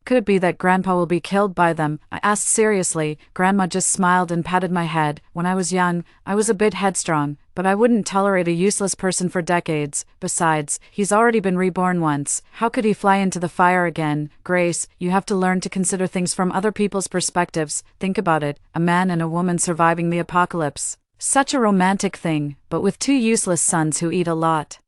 Could it be that Grandpa will be killed by them? I asked seriously. Grandma just smiled and patted my head. When I was young, I was a bit headstrong, but I wouldn't tolerate a useless person for decades. Besides, he's already been reborn once. How could he fly into the fire again? Grace, you have to learn to consider things from other people's perspectives. Think about it, a man and a woman surviving the apocalypse. Such a romantic thing, but with 2 useless sons who eat a lot.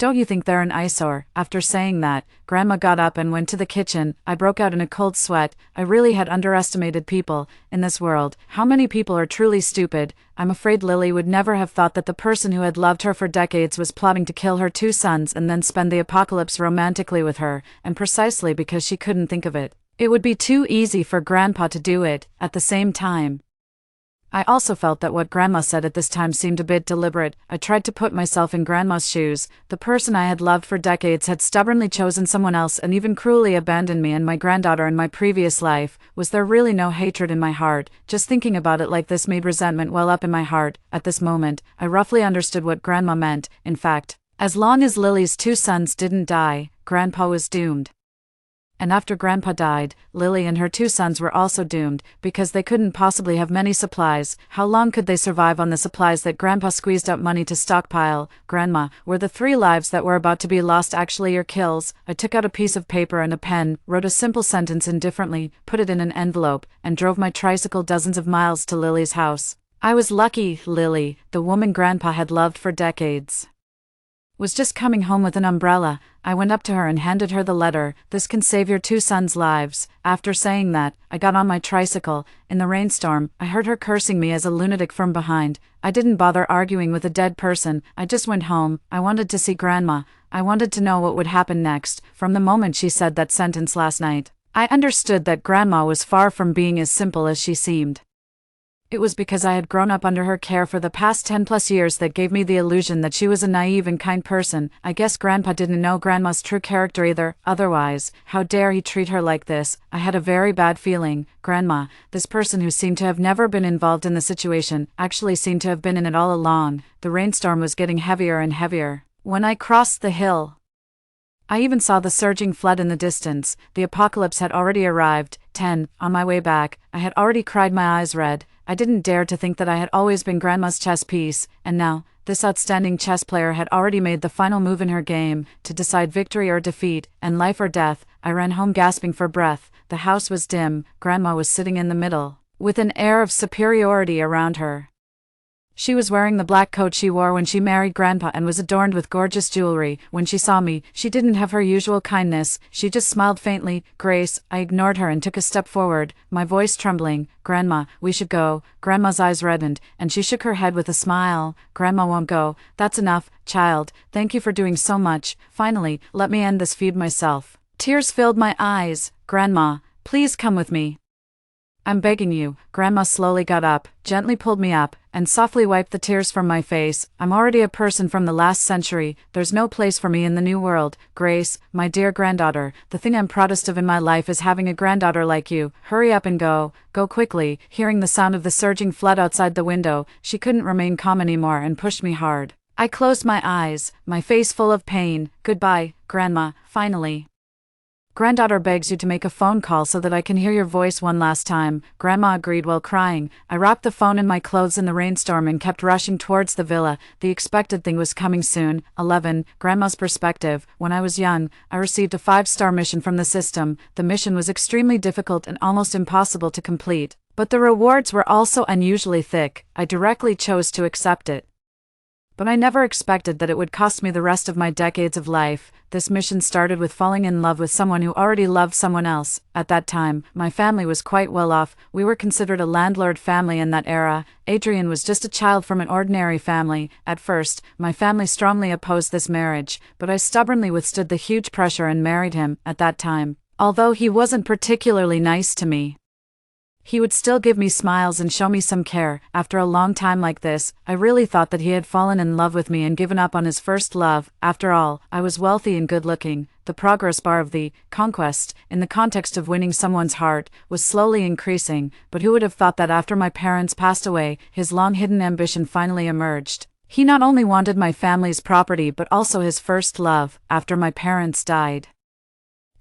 Don't you think they're an eyesore?" After saying that, Grandma got up and went to the kitchen. I broke out in a cold sweat. I really had underestimated people in this world. How many people are truly stupid? I'm afraid Lily would never have thought that the person who had loved her for decades was plotting to kill her 2 sons and then spend the apocalypse romantically with her, and precisely because she couldn't think of it. It would be too easy for Grandpa to do it. At the same time, I also felt that what Grandma said at this time seemed a bit deliberate. I tried to put myself in Grandma's shoes. The person I had loved for decades had stubbornly chosen someone else and even cruelly abandoned me and my granddaughter in my previous life. Was there really no hatred in my heart? Just thinking about it like this made resentment well up in my heart. At this moment, I roughly understood what Grandma meant. In fact, as long as Lily's 2 sons didn't die, Grandpa was doomed. And after Grandpa died, Lily and her 2 sons were also doomed, because they couldn't possibly have many supplies. How long could they survive on the supplies that Grandpa squeezed out money to stockpile? Grandma, were the 3 lives that were about to be lost actually your kills? I took out a piece of paper and a pen, wrote a simple sentence indifferently, put it in an envelope, and drove my tricycle dozens of miles to Lily's house. I was lucky. Lily, the woman Grandpa had loved for decades, was just coming home with an umbrella. I went up to her and handed her the letter. "This can save your 2 sons' lives." After saying that, I got on my tricycle. In the rainstorm, I heard her cursing me as a lunatic from behind. I didn't bother arguing with a dead person. I just went home. I wanted to see Grandma. I wanted to know what would happen next. From the moment she said that sentence last night, I understood that Grandma was far from being as simple as she seemed. It was because I had grown up under her care for the past 10+ years that gave me the illusion that she was a naive and kind person. I guess Grandpa didn't know Grandma's true character either. Otherwise, how dare he treat her like this? I had a very bad feeling. Grandma, this person who seemed to have never been involved in the situation, actually seemed to have been in it all along. The rainstorm was getting heavier and heavier. When I crossed the hill, I even saw the surging flood in the distance. The apocalypse had already arrived. 10. On my way back, I had already cried my eyes red. I didn't dare to think that I had always been Grandma's chess piece, and now, this outstanding chess player had already made the final move in her game, to decide victory or defeat, and life or death. I ran home gasping for breath. The house was dim. Grandma was sitting in the middle, with an air of superiority around her. She was wearing the black coat she wore when she married Grandpa and was adorned with gorgeous jewelry. When she saw me, she didn't have her usual kindness. She just smiled faintly. "Grace," I ignored her and took a step forward, my voice trembling. "Grandma, we should go." Grandma's eyes reddened, and she shook her head with a smile. "Grandma won't go." "That's enough, child. Thank you for doing so much. Finally, let me end this feud myself." Tears filled my eyes. "Grandma, please come with me. I'm begging you." Grandma slowly got up, gently pulled me up, and softly wiped the tears from my face. "I'm already a person from the last century. There's no place for me in the new world. Grace, my dear granddaughter, the thing I'm proudest of in my life is having a granddaughter like you. Hurry up and go. Go quickly." Hearing the sound of the surging flood outside the window, she couldn't remain calm anymore and pushed me hard. I closed my eyes, my face full of pain. "Goodbye, Grandma." Finally, "Granddaughter begs you to make a phone call so that I can hear your voice one last time." Grandma agreed while crying. I wrapped the phone in my clothes in the rainstorm and kept rushing towards the villa. The expected thing was coming soon. 11. Grandma's perspective. When I was young, I received a 5-star mission from the system. The mission was extremely difficult and almost impossible to complete, but the rewards were also unusually thick. I directly chose to accept it. But I never expected that it would cost me the rest of my decades of life. This mission started with falling in love with someone who already loved someone else. At that time, my family was quite well off. We were considered a landlord family in that era. Adrian was just a child from an ordinary family. At first, my family strongly opposed this marriage, but I stubbornly withstood the huge pressure and married him. At that time, although he wasn't particularly nice to me, he would still give me smiles and show me some care. After a long time like this, I really thought that he had fallen in love with me and given up on his first love. After all, I was wealthy and good-looking. The progress bar of the conquest, in the context of winning someone's heart, was slowly increasing, but who would have thought that after my parents passed away, his long-hidden ambition finally emerged. He not only wanted my family's property but also his first love. After my parents died,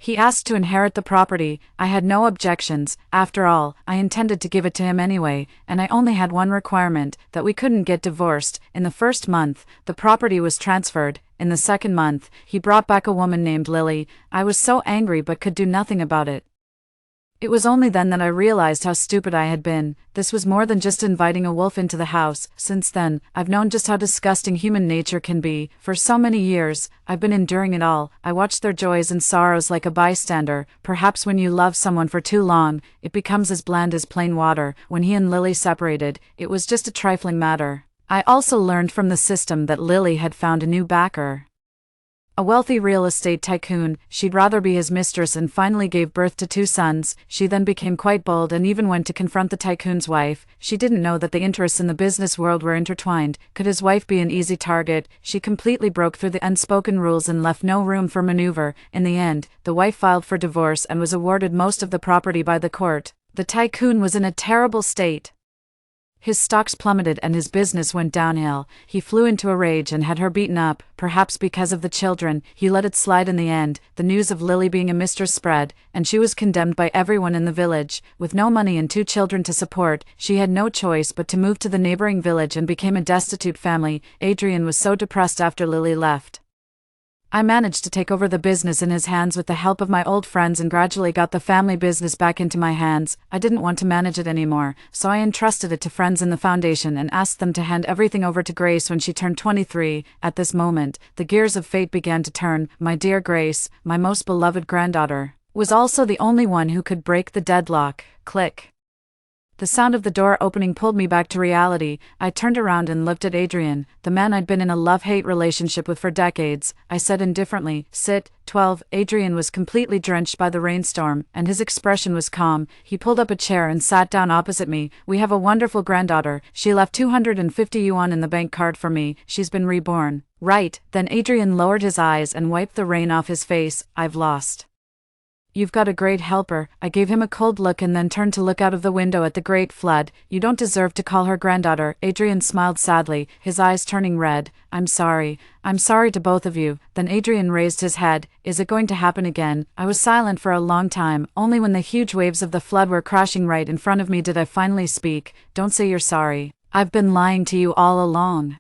he asked to inherit the property. I had no objections. After all, I intended to give it to him anyway, and I only had one requirement, that we couldn't get divorced. In the first month, the property was transferred. In the second month, he brought back a woman named Lily. I was so angry but could do nothing about it. It was only then that I realized how stupid I had been. This was more than just inviting a wolf into the house. Since then, I've known just how disgusting human nature can be. For so many years, I've been enduring it all. I watched their joys and sorrows like a bystander. Perhaps when you love someone for too long, it becomes as bland as plain water. When he and Lily separated, it was just a trifling matter. I also learned from the system that Lily had found a new backer. A wealthy real estate tycoon. She'd rather be his mistress and finally gave birth to 2 sons. She then became quite bold and even went to confront the tycoon's wife. She didn't know that the interests in the business world were intertwined. Could his wife be an easy target? She completely broke through the unspoken rules and left no room for maneuver. In the end, the wife filed for divorce and was awarded most of the property by the court. The tycoon was in a terrible state. His stocks plummeted and his business went downhill. He flew into a rage and had her beaten up, perhaps because of the children. He let it slide in the end. The news of Lily being a mistress spread, and she was condemned by everyone in the village. With no money and 2 children to support, she had no choice but to move to the neighboring village and became a destitute family. Adrian was so depressed after Lily left. I managed to take over the business in his hands with the help of my old friends and gradually got the family business back into my hands. I didn't want to manage it anymore, so I entrusted it to friends in the foundation and asked them to hand everything over to Grace when she turned 23. At this moment, the gears of fate began to turn. My dear Grace, my most beloved granddaughter, was also the only one who could break the deadlock. Click. The sound of the door opening pulled me back to reality. I turned around and looked at Adrian, the man I'd been in a love-hate relationship with for decades. I said indifferently, "Sit." 12. Adrian was completely drenched by the rainstorm, and his expression was calm. He pulled up a chair and sat down opposite me. "We have a wonderful granddaughter. She left 250 yuan in the bank card for me. She's been reborn." "Right." Then Adrian lowered his eyes and wiped the rain off his face. "I've lost. You've got a great helper." I gave him a cold look and then turned to look out of the window at the great flood. "You don't deserve to call her granddaughter." Adrian smiled sadly, his eyes turning red. I'm sorry to both of you." Then Adrian raised his head. "Is it going to happen again?" I was silent for a long time. Only when the huge waves of the flood were crashing right in front of me did I finally speak. "Don't say you're sorry. I've been lying to you all along.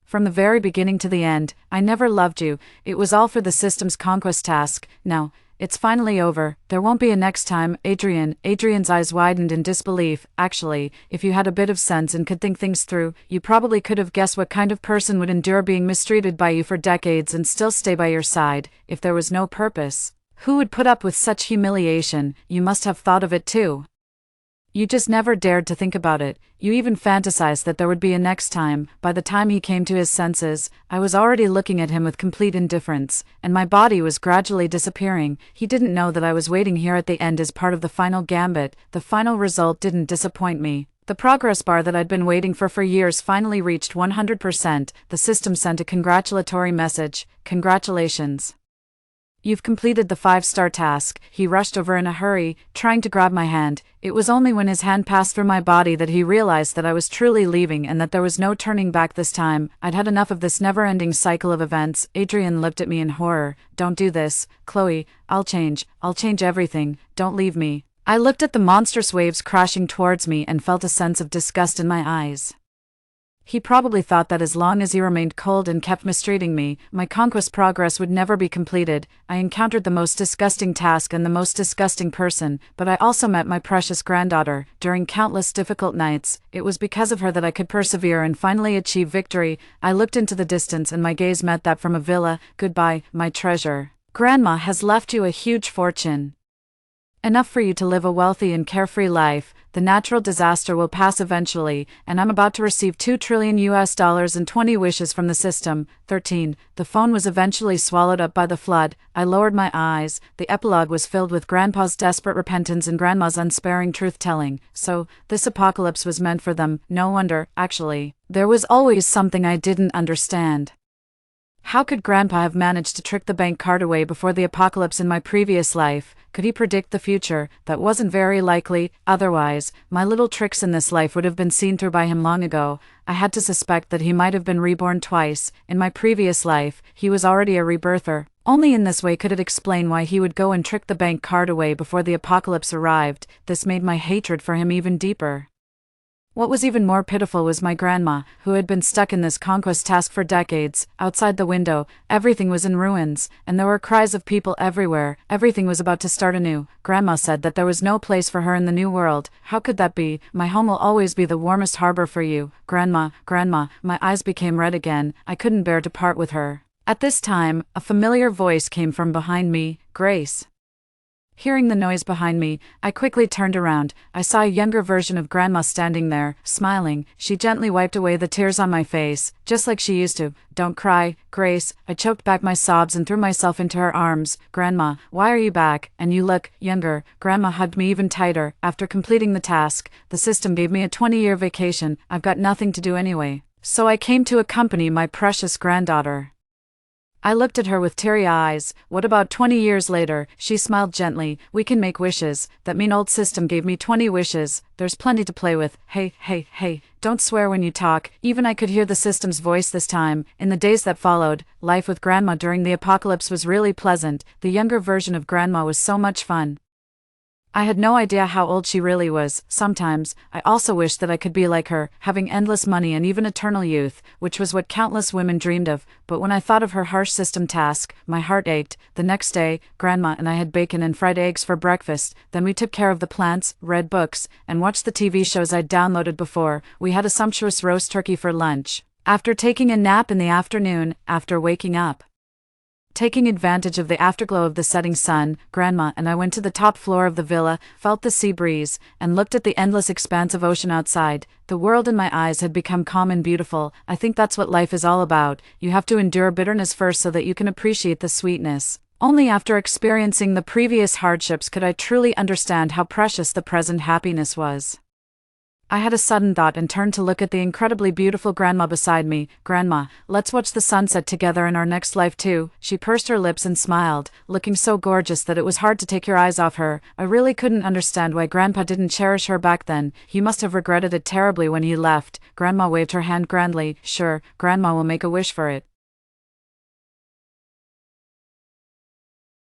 From the very beginning to the end, I never loved you. It was all for the system's conquest task. Now, it's finally over. There won't be a next time." Adrian's eyes widened in disbelief. "Actually, if you had a bit of sense and could think things through, you probably could have guessed what kind of person would endure being mistreated by you for decades and still stay by your side, if there was no purpose. Who would put up with such humiliation? You must have thought of it too. You just never dared to think about it. You even fantasized that there would be a next time." By the time he came to his senses, I was already looking at him with complete indifference, and my body was gradually disappearing. He didn't know that I was waiting here at the end as part of the final gambit. The final result didn't disappoint me. The progress bar that I'd been waiting for years finally reached 100%. The system sent a congratulatory message. "Congratulations. You've completed the 5-star task." He rushed over in a hurry, trying to grab my hand. It was only when his hand passed through my body that he realized that I was truly leaving and that there was no turning back this time. I'd had enough of this never-ending cycle of events. Adrian looked at me in horror. "Don't do this, Chloe. I'll change everything. Don't leave me." I looked at the monstrous waves crashing towards me and felt a sense of disgust in my eyes. He probably thought that as long as he remained cold and kept mistreating me, my conquest progress would never be completed. I encountered the most disgusting task and the most disgusting person, but I also met my precious granddaughter. During countless difficult nights, it was because of her that I could persevere and finally achieve victory. I looked into the distance and my gaze met that from a villa. "Goodbye, my treasure. Grandma has left you a huge fortune. Enough for you to live a wealthy and carefree life. The natural disaster will pass eventually, and I'm about to receive $2 trillion and 20 wishes from the system." 13. The phone was eventually swallowed up by the flood. I lowered my eyes. The epilogue was filled with Grandpa's desperate repentance and Grandma's unsparing truth-telling. So, this apocalypse was meant for them. No wonder, actually. There was always something I didn't understand. How could Grandpa have managed to trick the bank card away before the apocalypse in my previous life? Could he predict the future? That wasn't very likely. Otherwise, my little tricks in this life would have been seen through by him long ago. I had to suspect that he might have been reborn twice. In my previous life, he was already a rebirther. Only in this way could it explain why he would go and trick the bank card away before the apocalypse arrived. This made my hatred for him even deeper. What was even more pitiful was my grandma, who had been stuck in this conquest task for decades. Outside the window, everything was in ruins, and there were cries of people everywhere. Everything was about to start anew. Grandma said that there was no place for her in the new world. How could that be? My home will always be the warmest harbor for you. Grandma, Grandma, my eyes became red again. I couldn't bear to part with her. At this time, a familiar voice came from behind me. Grace. Hearing the noise behind me, I quickly turned around. I saw a younger version of Grandma standing there, smiling. She gently wiped away the tears on my face, just like she used to. Don't cry, Grace. I choked back my sobs and threw myself into her arms. Grandma, why are you back? And you look younger. Grandma hugged me even tighter. After completing the task, the system gave me a 20-year vacation. I've got nothing to do anyway. So I came to accompany my precious granddaughter. I looked at her with teary eyes. What about 20 years later? She smiled gently. We can make wishes. That mean old system gave me 20 wishes. There's plenty to play with. Hey, don't swear when you talk. Even I could hear the system's voice this time. In the days that followed, life with Grandma during the apocalypse was really pleasant. The younger version of Grandma was so much fun. I had no idea how old she really was. Sometimes, I also wished that I could be like her, having endless money and even eternal youth, which was what countless women dreamed of. But when I thought of her harsh system task, my heart ached. The next day, Grandma and I had bacon and fried eggs for breakfast. Then we took care of the plants, read books, and watched the TV shows I'd downloaded before. We had a sumptuous roast turkey for lunch. After taking a nap in the afternoon, after waking up, taking advantage of the afterglow of the setting sun, Grandma and I went to the top floor of the villa, felt the sea breeze, and looked at the endless expanse of ocean outside. The world in my eyes had become calm and beautiful. I think that's what life is all about. You have to endure bitterness first so that you can appreciate the sweetness. Only after experiencing the previous hardships could I truly understand how precious the present happiness was. I had a sudden thought and turned to look at the incredibly beautiful Grandma beside me. Grandma, let's watch the sunset together in our next life too. She pursed her lips and smiled, looking so gorgeous that it was hard to take your eyes off her. I really couldn't understand why Grandpa didn't cherish her back then. He must have regretted it terribly when he left. Grandma waved her hand grandly. Sure, Grandma will make a wish for it.